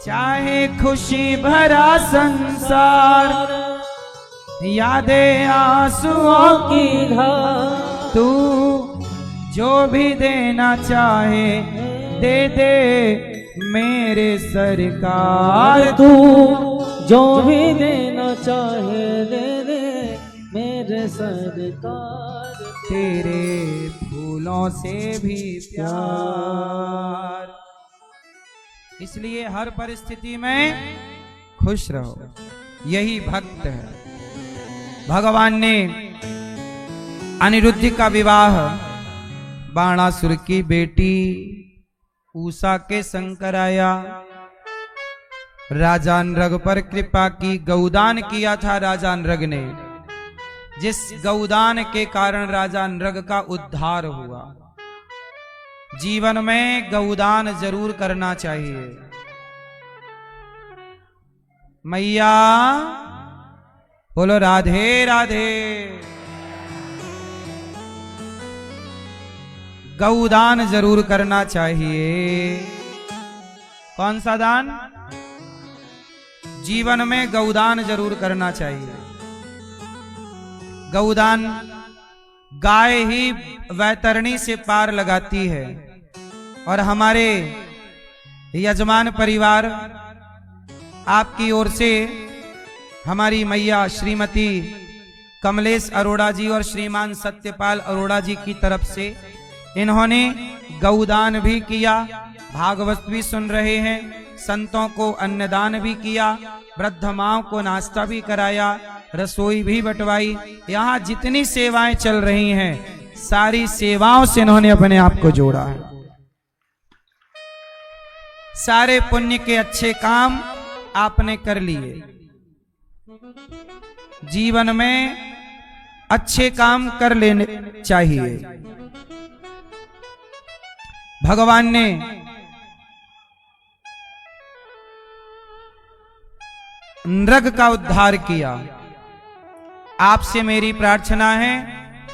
चाहे खुशी भरा संसार, यादें आंसुओं की धार, तू जो भी देना चाहे दे दे मेरे सरकार। तू जो भी देना चाहे दे दे मेरे सरकार। तेरे फूलों से भी प्यार। इसलिए हर परिस्थिति में खुश रहो, यही भक्त है। भगवान ने अनिरुद्ध का विवाह बाणासुर की बेटी उषा के संग कराया। राजा नृग पर कृपा की, गौदान किया था राजा नृग ने, जिस गौदान के कारण राजा नृग का उद्धार हुआ। जीवन में गौदान जरूर करना चाहिए। मैया बोलो राधे राधे। गौदान जरूर करना चाहिए। कौन सा दान? जीवन में गौदान जरूर करना चाहिए। गौदान गाय ही वैतरणी से पार लगाती है। और हमारे यजमान परिवार आपकी ओर से हमारी मैया श्रीमती कमलेश अरोड़ा जी और श्रीमान सत्यपाल अरोड़ा जी की तरफ से इन्होंने गौदान भी किया, भागवत भी सुन रहे हैं, संतों को अन्नदान भी किया, वृद्ध माओं को नाश्ता भी कराया, रसोई भी बंटवाई। यहाँ जितनी सेवाएं चल रही हैं सारी सेवाओं से इन्होंने अपने आप को जोड़ा है। सारे पुण्य के अच्छे काम आपने कर लिए। जीवन में अच्छे काम कर लेने चाहिए। भगवान ने नृग का उद्धार किया। आपसे मेरी प्रार्थना है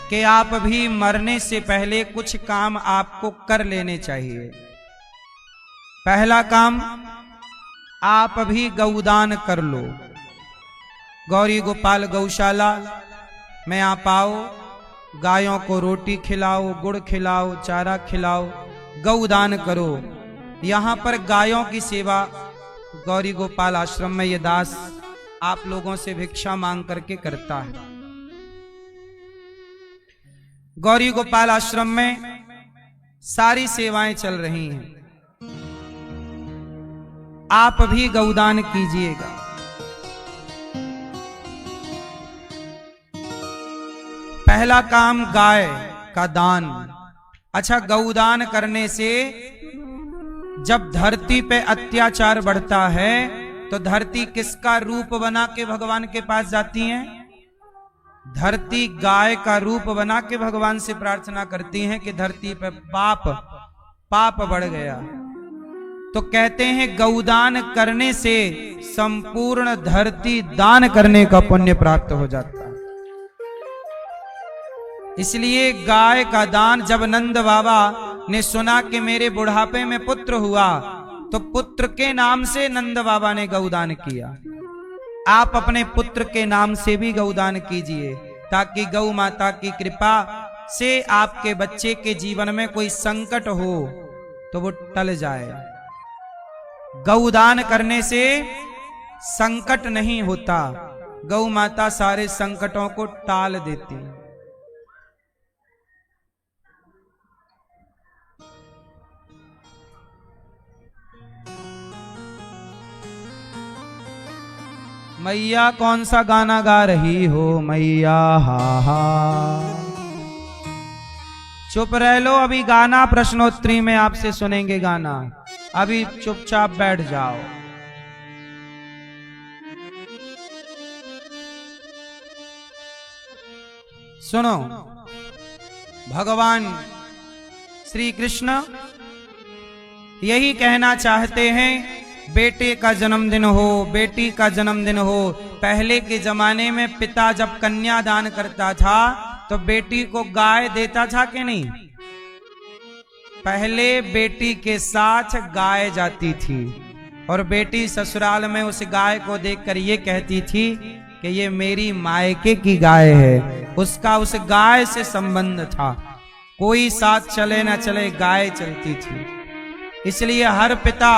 कि आप भी मरने से पहले कुछ काम आपको कर लेने चाहिए। पहला काम, आप भी गौदान कर लो। गौरी गोपाल गौशाला में आप आओ, गायों को रोटी खिलाओ, गुड़ खिलाओ, चारा खिलाओ, गौदान करो। यहाँ पर गायों की सेवा गौरी गोपाल आश्रम में ये दास आप लोगों से भिक्षा मांग करके करता है। गौरी गोपाल आश्रम में सारी सेवाएं चल रही हैं। आप भी गौदान कीजिएगा। पहला काम गाय का दान। अच्छा, गौदान करने से जब धरती पे अत्याचार बढ़ता है तो धरती किसका रूप बना के भगवान के पास जाती है? धरती गाय का रूप बना के भगवान से प्रार्थना करती हैं कि धरती पे पाप बढ़ गया। तो कहते हैं गौदान करने से संपूर्ण धरती दान करने का पुण्य प्राप्त हो जाता है। इसलिए गाय का दान, जब नंद बाबा ने सुना कि मेरे बुढ़ापे में पुत्र हुआ, तो पुत्र के नाम से नंद बाबा ने गौदान किया। आप अपने पुत्र के नाम से भी गौदान कीजिए, ताकि गौ माता की कृपा से आपके बच्चे के जीवन में कोई संकट हो तो वो टल जाए। गौदान करने से संकट नहीं होता, गौ माता सारे संकटों को टाल देती है। मैया कौन सा गाना गा रही हो मैया? हा हा, चुप रह लो, अभी गाना प्रश्नोत्तरी में आपसे सुनेंगे गाना, अभी चुपचाप बैठ जाओ। सुनो, भगवान श्री कृष्ण यही कहना चाहते हैं, बेटे का जन्मदिन हो, बेटी का जन्मदिन हो। पहले के जमाने में पिता जब कन्यादान करता था तो बेटी को गाय देता था कि नहीं? पहले बेटी के साथ गाय जाती थी और बेटी ससुराल में उस गाय को देखकर ये कहती थी कि ये मेरी मायके की गाय है। उसका उस गाय से संबंध था, कोई साथ चले न चले गाय चलती थी। इसलिए हर पिता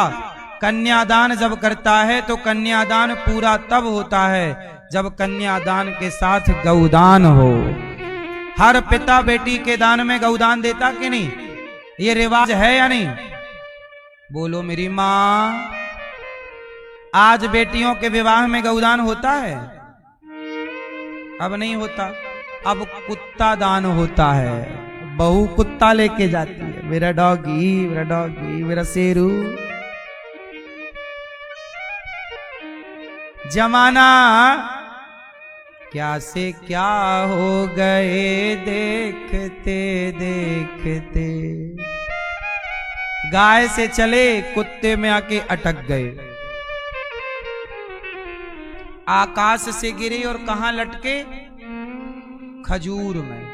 कन्यादान जब करता है तो कन्यादान पूरा तब होता है जब कन्यादान के साथ गौदान हो। हर पिता बेटी के दान में गौदान देता कि नहीं? ये रिवाज है या नहीं? बोलो मेरी माँ। आज बेटियों के विवाह में गौदान होता है? अब नहीं होता, अब कुत्ता दान होता है। बहू कुत्ता लेके जाती है, मेरा डॉगी, मेरा डॉगी, मेरा शेरू। जमाना क्या से क्या हो गए देखते देखते। गाय से चले, कुत्ते में आके अटक गए। आकाश से गिरे और कहां लटके? खजूर में।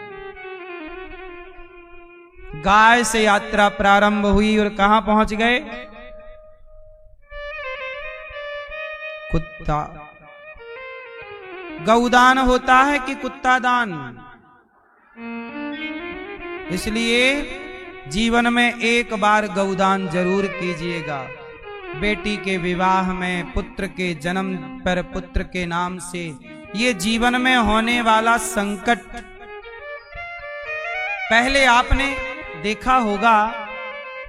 गाय से यात्रा प्रारंभ हुई और कहां पहुंच गए? कुत्ता। गौदान होता है कि कुत्ता दान? इसलिए जीवन में एक बार गौदान जरूर कीजिएगा। बेटी के विवाह में, पुत्र के जन्म पर पुत्र के नाम से, ये जीवन में होने वाला संकट। पहले आपने देखा होगा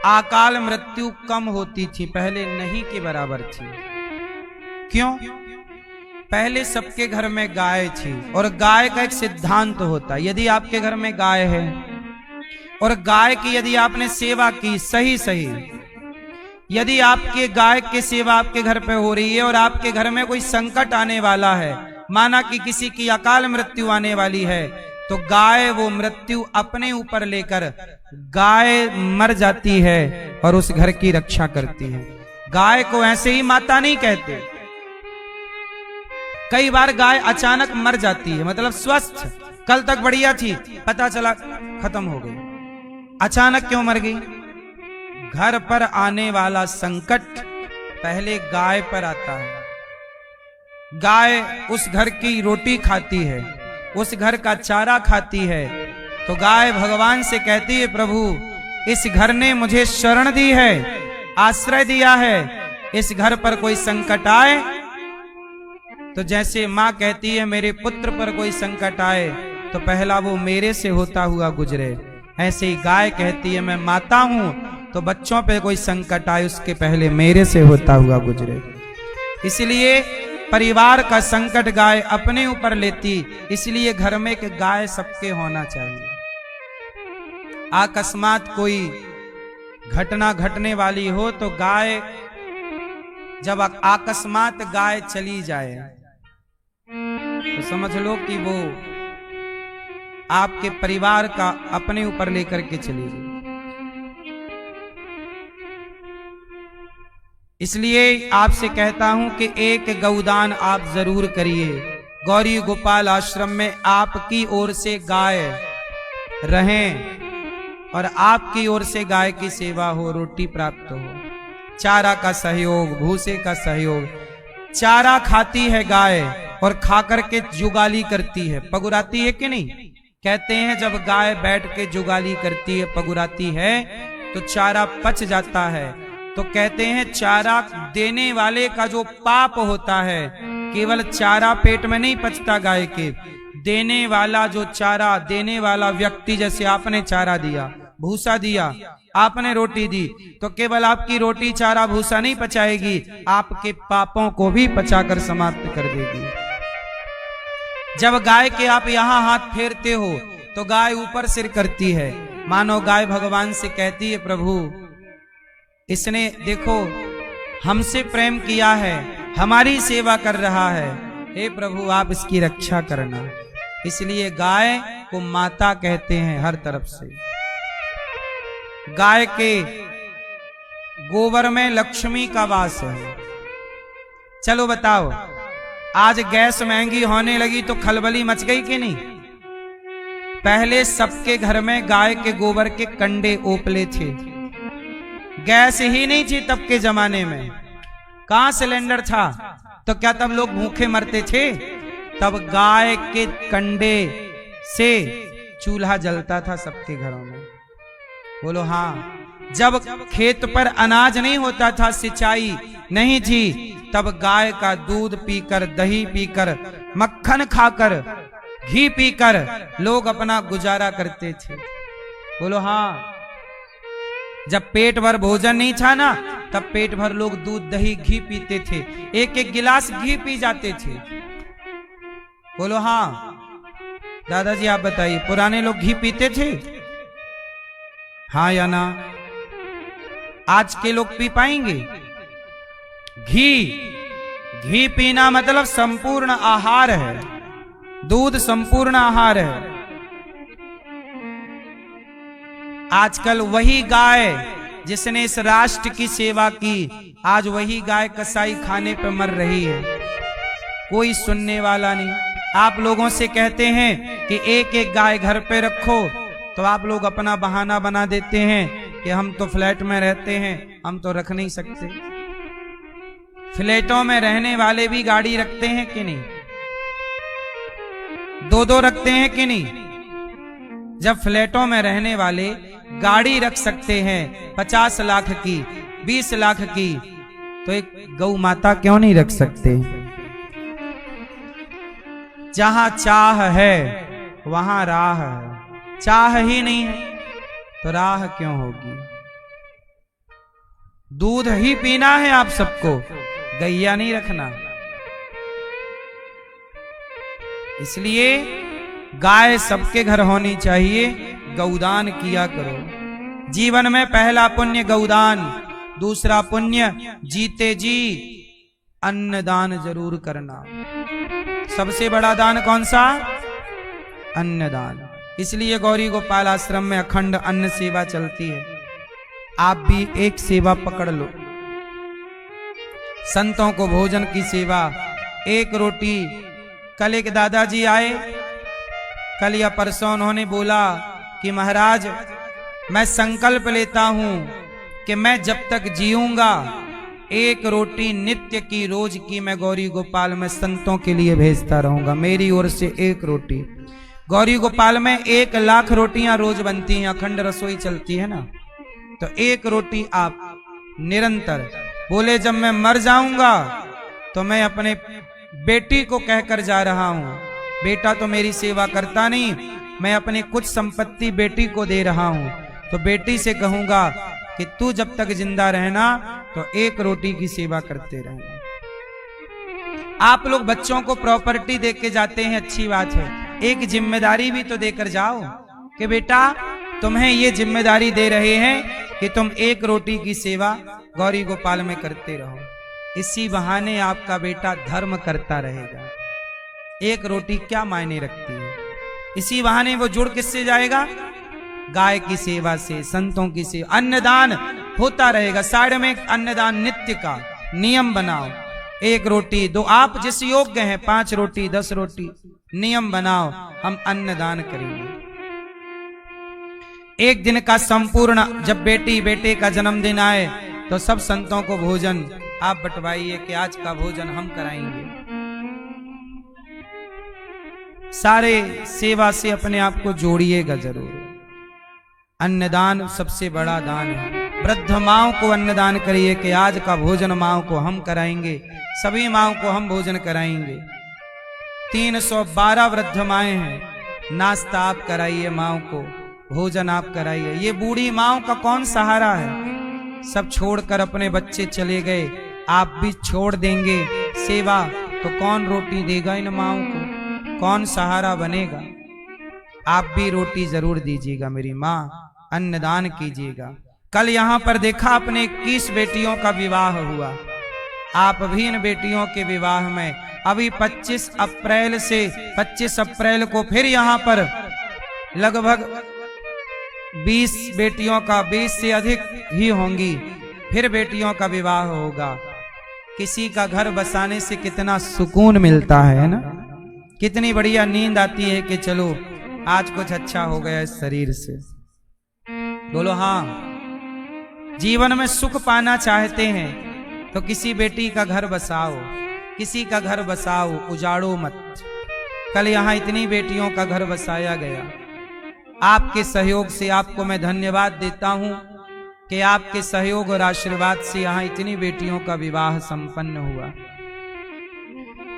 अकाल मृत्यु कम होती थी, पहले नहीं के बराबर थी। क्यों? पहले सबके घर में गाय थी और गाय का एक सिद्धांत होता है, यदि आपके घर में गाय है और गाय की यदि आपने सेवा की सही सही, यदि आपके गाय की सेवा आपके घर पे हो रही है और आपके घर में कोई संकट आने वाला है, माना कि किसी की अकाल मृत्यु आने वाली है, तो गाय वो मृत्यु अपने ऊपर लेकर गाय मर जाती है और उस घर की रक्षा करती है। गाय को ऐसे ही माता नहीं कहते। कई बार गाय अचानक मर जाती है, मतलब स्वस्थ, कल तक बढ़िया थी, पता चला खत्म हो गई। अचानक क्यों मर गई? घर पर आने वाला संकट पहले गाय पर आता है। गाय उस घर की रोटी खाती है, उस घर का चारा खाती है, तो गाय भगवान से कहती है, प्रभु इस घर ने मुझे शरण दी है, आश्रय दिया है, इस घर पर कोई संकट आए तो जैसे माँ कहती है मेरे पुत्र पर कोई संकट आए तो पहला वो मेरे से होता हुआ गुजरे, ऐसे ही गाय कहती है मैं माता हूं तो बच्चों पे कोई संकट आए उसके पहले मेरे से होता हुआ गुजरे। इसलिए परिवार का संकट गाय अपने ऊपर लेती, इसलिए घर में एक गाय सबके होना चाहिए। अकस्मात कोई घटना घटने वाली हो तो गाय जब अकस्मात गाय चली जाए तो समझ लो कि वो आपके परिवार का अपने ऊपर लेकर के चली गई। इसलिए आपसे कहता हूं कि एक गौदान आप जरूर करिए। गौरी गोपाल आश्रम में आपकी ओर से गाय रहें और आपकी ओर से गाय की सेवा हो, रोटी प्राप्त हो, चारा का सहयोग, भूसे का सहयोग। चारा खाती है गाय और खाकर के जुगाली करती है, पगुराती है कि नहीं? कहते हैं जब गाय बैठ के जुगाली करती है, पगुराती है तो चारा पच जाता है। तो कहते हैं चारा देने वाले का जो पाप होता है, केवल चारा पेट में नहीं पचता गाय के, देने वाला जो चारा देने वाला व्यक्ति, जैसे आपने चारा दिया, भूसा दिया, आपने रोटी दी, तो केवल आपकी रोटी चारा भूसा नहीं पचाएगी, आपके पापों को भी पचाकर समाप्त कर देगी। जब गाय के आप यहां हाथ फेरते हो तो गाय ऊपर सिर करती है, मानो गाय भगवान से कहती है प्रभु इसने देखो हमसे प्रेम किया है, हमारी सेवा कर रहा है, हे प्रभु आप इसकी रक्षा करना। इसलिए गाय को माता कहते हैं हर तरफ से। गाय के गोबर में लक्ष्मी का वास है। चलो बताओ, आज गैस महंगी होने लगी तो खलबली मच गई कि नहीं? पहले सबके घर में गाय के गोबर के कंडे ओपले थे, गैस ही नहीं थी तब के जमाने में। कहां सिलेंडर था? तो क्या तब लोग भूखे मरते थे? तब गाय के कंडे से चूल्हा जलता था सबके घरों में। बोलो हाँ। जब खेत पर अनाज नहीं होता था, सिंचाई नहीं थी, तब गाय का दूध पीकर, दही पीकर, मक्खन खाकर, घी पीकर लोग अपना गुजारा करते थे। बोलो हाँ। जब पेट भर भोजन नहीं था ना, तब पेट भर लोग दूध दही घी पीते थे, एक एक गिलास घी पी जाते थे। बोलो हाँ। दादाजी आप बताइए, पुराने लोग घी पीते थे? हाँ या ना? आज के लोग पी पाएंगे घी पीना मतलब संपूर्ण आहार है, दूध संपूर्ण आहार है। आजकल वही गाय जिसने इस राष्ट्र की सेवा की, आज वही गाय कसाई खाने पे मर रही है, कोई सुनने वाला नहीं। आप लोगों से कहते हैं कि एक एक गाय घर पे रखो, तो आप लोग अपना बहाना बना देते हैं कि हम तो फ्लैट में रहते हैं, हम तो रख नहीं सकते। फ्लैटों में रहने वाले भी गाड़ी रखते हैं कि नहीं? दो दो रखते हैं कि नहीं? जब फ्लैटों में रहने वाले गाड़ी रख सकते हैं 50 लाख की, 20 लाख की, तो एक गौ माता क्यों नहीं रख सकते? जहां चाह है वहां राह है, चाह ही नहीं है तो राह क्यों होगी? दूध ही पीना है आप सबको, गैया नहीं रखना। इसलिए गाय सबके घर होनी चाहिए, गौदान किया करो। जीवन में पहला पुण्य गौदान, दूसरा पुण्य जीते जी अन्नदान जरूर करना। सबसे बड़ा दान कौन सा? अन्नदान। इसलिए गौरी गोपाल आश्रम में अखंड अन्न सेवा चलती है। आप भी एक सेवा पकड़ लो, संतों को भोजन की सेवा, एक रोटी। कल एक दादाजी आए, कल या परसों उन्होंने बोला कि महाराज मैं संकल्प लेता हूं कि मैं जब तक जीऊंगा एक रोटी नित्य की, रोज की मैं गौरी गोपाल में संतों के लिए भेजता रहूंगा। मेरी ओर से एक रोटी। गौरी गोपाल में 1 लाख रोटियां रोज बनती हैं, अखंड रसोई चलती है ना, तो एक रोटी आप निरंतर। बोले जब मैं मर जाऊंगा तो मैं अपने बेटी को कहकर जा रहा हूं, बेटा तो मेरी सेवा करता नहीं, मैं अपनी कुछ संपत्ति बेटी को दे रहा हूं, तो बेटी से कहूंगा कि तू जब तक जिंदा रहना तो एक रोटी की सेवा करते रहना। आप लोग बच्चों को प्रॉपर्टी दे के जाते हैं, अच्छी बात है, एक जिम्मेदारी भी तो देकर जाओ कि बेटा तुम्हें ये जिम्मेदारी दे रहे हैं कि तुम एक रोटी की सेवा गौरी गोपाल में करते रहो। इसी बहाने आपका बेटा धर्म करता रहेगा। एक रोटी क्या मायने रखती है, इसी बहाने वो जुड़ किससे जाएगा? गाय की सेवा से, संतों की सेवा। अन्नदान होता रहेगा, साइड में अन्नदान नित्य का नियम बनाओ। एक रोटी दो, आप जिस योग्य हैं 5 रोटी 10 रोटी नियम बनाओ, हम अन्नदान करेंगे। एक दिन का संपूर्ण, जब बेटी बेटे का जन्मदिन आए तो सब संतों को भोजन आप बंटवाइए कि आज का भोजन हम कराएंगे। सारे सेवा से अपने आप को जोड़िएगा जरूर। अन्नदान सबसे बड़ा दान है। वृद्ध माओं को अन्नदान करिए कि आज का भोजन माओं को हम कराएंगे, सभी माओं को हम भोजन कराएंगे। 312 वृद्ध माएं हैं, नाश्ता आप कराइए माओं को, भोजन आप कराइए। ये बूढ़ी माओं का कौन सहारा है? सब छोड़कर अपने बच्चे चले गए, आप भी छोड़ देंगे सेवा तो कौन रोटी देगा इन माओं को? कौन सहारा बनेगा? आप भी रोटी जरूर दीजिएगा मेरी माँ, अन्नदान कीजिएगा। कल यहाँ पर देखा आपने 21 बेटियों का विवाह हुआ। आप भी इन बेटियों के विवाह में अभी 25 अप्रैल से 25 अप्रैल को फिर यहाँ पर लगभग 20 बेटियों का, 20 से अधिक ही होंगी, फिर बेटियों का विवाह होगा। किसी का घर बसाने से कितना सुकून मिलता है ना, कितनी बढ़िया नींद आती है कि चलो आज कुछ अच्छा हो गया इस शरीर से। बोलो हाँ। जीवन में सुख पाना चाहते हैं तो किसी बेटी का घर बसाओ, किसी का घर बसाओ, उजाड़ो मत। कल यहाँ इतनी बेटियों का घर बसाया गया। आपके सहयोग से आपको मैं धन्यवाद देता हूं कि आपके सहयोग और आशीर्वाद से यहाँ इतनी बेटियों का विवाह संपन्न हुआ।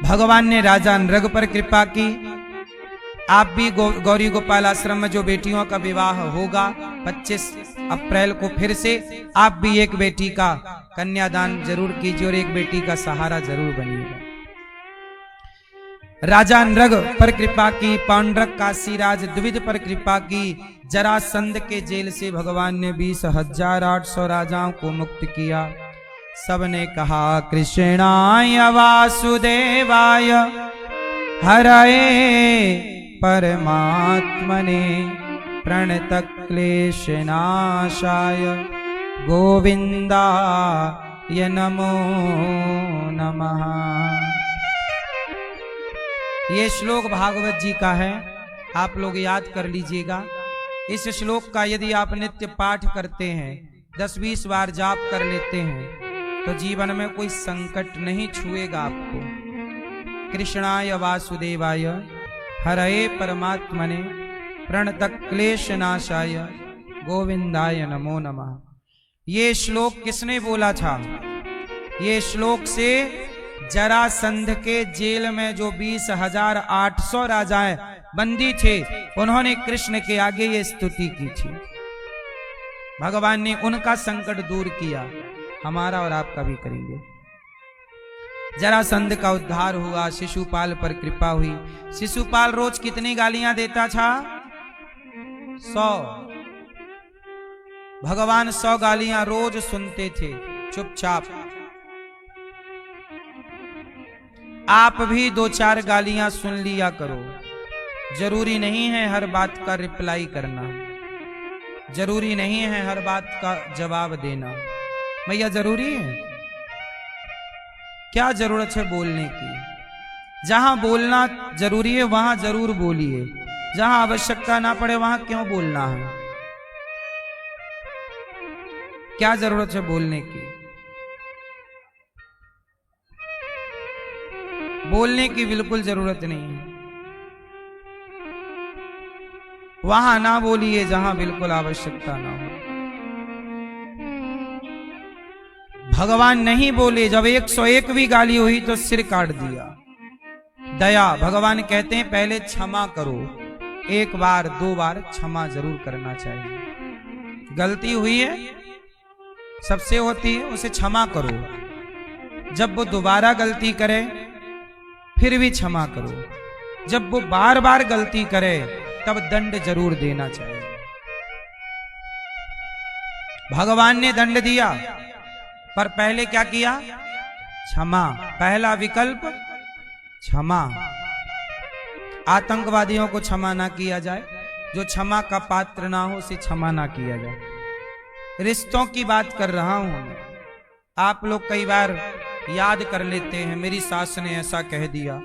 भगवान ने राजा नृग पर कृपा की। आप भी गौरी गोपाल आश्रम में जो बेटियों का विवाह होगा 25 अप्रैल को, फिर से आप भी एक बेटी का कन्यादान जरूर कीजिए और एक बेटी का सहारा जरूर बनिएगा। राजा नृग पर कृपा की, पांडुरंग काशीराज द्विविद पर कृपा की। जरासंध के जेल से भगवान ने 20,800 राजाओं को मुक्त किया। सबने कहा कृष्णाय वासुदेवाय हरये परमात्मने प्रणतक्लेशनाशाय गोविंदाय नमो नमः। ये श्लोक भागवत जी का है, आप लोग याद कर लीजिएगा। इस श्लोक का यदि आप नित्य पाठ करते हैं, 10-20 बार जाप कर लेते हैं तो जीवन में कोई संकट नहीं छुएगा आपको। कृष्णाय वासुदेवाय हरये परमात्मने प्रणतक्लेशनाशाय गोविंदाय नमो नमः। ये श्लोक किसने बोला था? ये श्लोक से जरासंध के जेल में जो 20,800 राजाएं बंदी थे, उन्होंने कृष्ण के आगे ये स्तुति की थी। भगवान ने उनका संकट दूर किया, हमारा और आपका भी करेंगे। जरासंध का उद्धार हुआ, शिशुपाल पर कृपा हुई। शिशुपाल रोज कितनी गालियां देता था? 100। भगवान 100 गालियां रोज सुनते थे चुपचाप। आप भी 2-4 गालियां सुन लिया करो। जरूरी नहीं है हर बात का रिप्लाई करना, जरूरी नहीं है हर बात का जवाब देना। भैया जरूरी है? क्या जरूरत है बोलने की? जहां बोलना जरूरी है वहां जरूर बोलिए, जहां आवश्यकता ना पड़े वहां क्यों बोलना है? क्या जरूरत है बोलने की? बोलने की बिल्कुल जरूरत नहीं है। वहां ना बोलिए जहां बिल्कुल आवश्यकता ना हो। भगवान नहीं बोले, जब 101 भी गाली हुई तो सिर काट दिया। दया, भगवान कहते हैं पहले क्षमा करो। 1 बार 2 बार क्षमा जरूर करना चाहिए। गलती हुई है, सबसे होती है, उसे क्षमा करो। जब वो दोबारा गलती करे फिर भी क्षमा करो। जब वो बार बार गलती करे तब दंड जरूर देना चाहिए। भगवान ने दंड दिया, पर पहले क्या किया? क्षमा। पहला विकल्प क्षमा। आतंकवादियों को क्षमा ना किया जाए, जो क्षमा का पात्र ना हो उसे क्षमा ना किया जाए। रिश्तों की बात कर रहा हूं मैं। आप लोग कई बार याद कर लेते हैं, मेरी सास ने ऐसा कह दिया,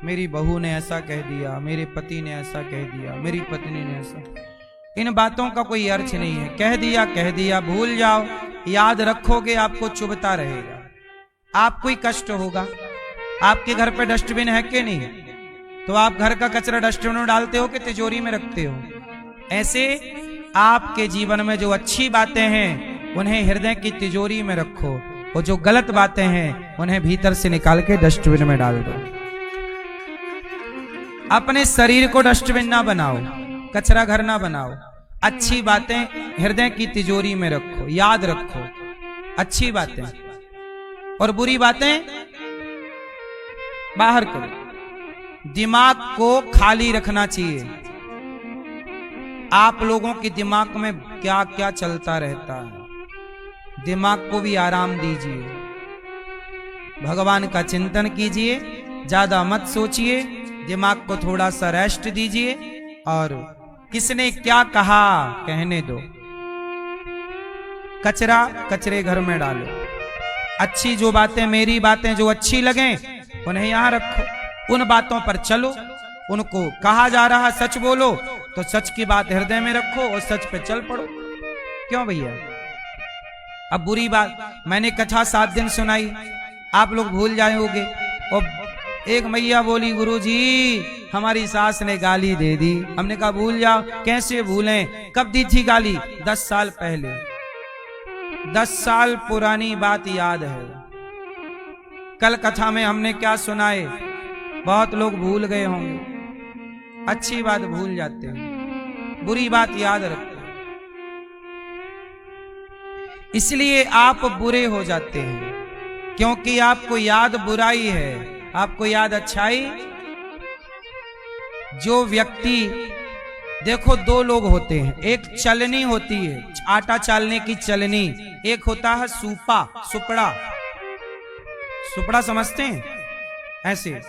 मेरी बहू ने ऐसा कह दिया, मेरे पति ने ऐसा कह दिया, मेरी पत्नी ने ऐसा। इन बातों का कोई अर्थ नहीं है। कह दिया, भूल जाओ। याद रखोगे आपको चुभता रहेगा, आपको ही कष्ट होगा। आपके घर पे डस्टबिन है कि नहीं? तो आप घर का कचरा डस्टबिन में डालते हो कि तिजोरी में रखते हो? ऐसे आपके जीवन में जो अच्छी बातें हैं उन्हें हृदय की तिजोरी में रखो, और जो गलत बातें हैं उन्हें भीतर से निकाल के डस्टबिन में डाल दो। अपने शरीर को डस्टबिन ना बनाओ, कचरा घर ना बनाओ। अच्छी बातें हृदय की तिजोरी में रखो, याद रखो अच्छी बातें, और बुरी बातें बाहर करो। दिमाग को खाली रखना चाहिए। आप लोगों के दिमाग में क्या क्या चलता रहता है, दिमाग को भी आराम दीजिए। भगवान का चिंतन कीजिए, ज्यादा मत सोचिए, दिमाग को थोड़ा सा रेस्ट दीजिए, और किसने क्या कहा कहने दो। कचरा कचरे घर में डालो। अच्छी जो बातें, मेरी बातें जो अच्छी लगें उन्हें यहां रखो, उन बातों पर चलो। उनको कहा जा रहा सच बोलो, तो सच की बात हृदय में रखो और सच पे चल पड़ो। क्यों भैया? अब बुरी बात, मैंने कथा 7 दिन सुनाई, आप लोग भूल जाओगे। और एक मैया बोली, गुरुजी हमारी सास ने गाली दे दी। हमने कहा भूल जाओ। कैसे भूलें? कब दी थी गाली? 10 साल पहले। 10 साल पुरानी बात याद है। कल कथा में हमने क्या सुनाए, बहुत लोग भूल गए होंगे। अच्छी बात भूल जाते हैं, बुरी बात याद रखते हैं, इसलिए आप बुरे हो जाते हैं, क्योंकि आपको याद बुराई है, आपको याद अच्छाई। जो व्यक्ति, देखो 2 लोग होते हैं, एक चलनी होती है, आटा चालने की चलनी, एक होता है सूपा, सुपड़ा। सुपड़ा समझते हैं? ऐसे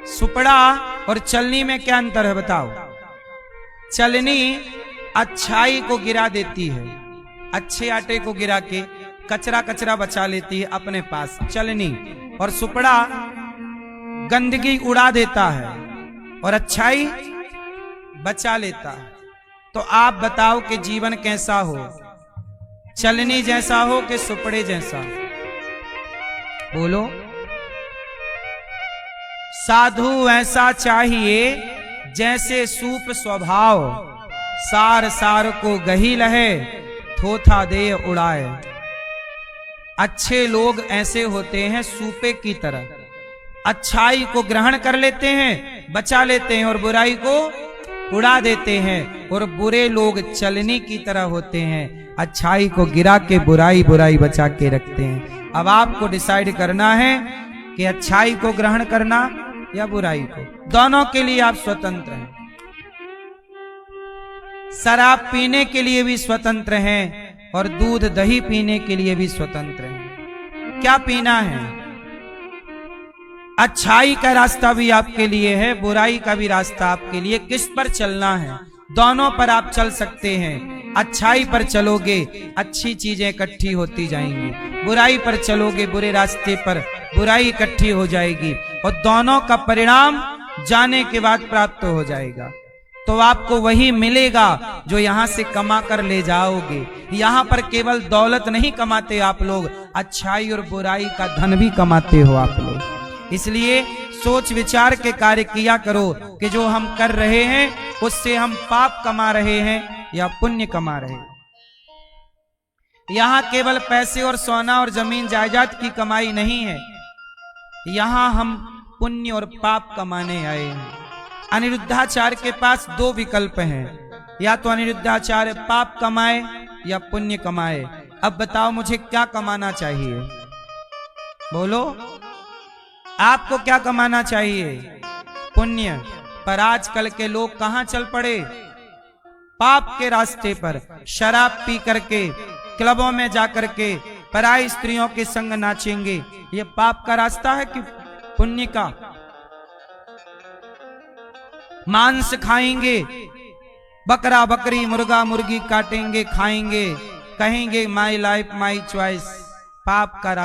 सुपड़ा और चलनी में क्या अंतर है बताओ? चलनी अच्छाई को गिरा देती है, अच्छे आटे को गिरा के कचरा कचरा बचा लेती है अपने पास चलनी, और सुपड़ा गंदगी उड़ा देता है और अच्छाई बचा लेता है। तो आप बताओ कि जीवन कैसा हो, चलनी जैसा हो कि सुपड़े जैसा? बोलो। साधु ऐसा चाहिए जैसे सूप स्वभाव, सार सार को गही लहे, थोथा दे उड़ाए। अच्छे लोग ऐसे होते हैं सूपे की तरह, अच्छाई को ग्रहण कर लेते हैं, बचा लेते हैं, और बुराई को उड़ा देते हैं। और बुरे लोग चलनी की तरह होते हैं, अच्छाई को गिरा के बुराई बुराई बचा के रखते हैं। अब आपको डिसाइड करना है कि अच्छाई को ग्रहण करना या बुराई को। दोनों के लिए आप स्वतंत्र हैं। शराब पीने के लिए भी स्वतंत्र हैं और दूध दही पीने के लिए भी स्वतंत्र हैं। क्या पीना है? अच्छाई का रास्ता भी आपके लिए है, बुराई का भी रास्ता आपके लिए। किस पर चलना है? दोनों पर आप चल सकते हैं। अच्छाई पर चलोगे, अच्छी चीजें इकट्ठी होती जाएंगी। बुराई पर चलोगे, बुरे रास्ते पर बुराई इकट्ठी हो जाएगी, और दोनों का परिणाम जाने के बाद प्राप्त हो जाएगा। तो आपको वही मिलेगा जो यहां से कमा कर ले जाओगे। यहां पर केवल दौलत नहीं कमाते आप लोग, अच्छाई और बुराई का धन भी कमाते हो आप लोग। इसलिए सोच विचार के कार्य किया करो कि जो हम कर रहे हैं उससे हम पाप कमा रहे हैं या पुण्य कमा रहे हैं। यहां केवल पैसे और सोना और जमीन जायदाद की कमाई नहीं है, यहां हम पुण्य और पाप कमाने आए हैं। अनिरुद्धाचार्य के पास 2 विकल्प हैं, या तो अनिरुद्धाचार्य पाप कमाए या पुण्य कमाए। अब बताओ मुझे क्या कमाना चाहिए? बोलो, आपको क्या कमाना चाहिए? पुण्य। पर आजकल के लोग कहां चल पड़े? पाप के रास्ते पर शराब पी करके क्लबों में जाकर के पराई स्त्रियों के संग नाचेंगे, ये पाप का रास्ता है कि पुण्य का? मांस खाएंगे, बकरा बकरी मुर्गा मुर्गी काटेंगे खाएंगे, कहेंगे माई लाइफ माई चॉइस, पाप का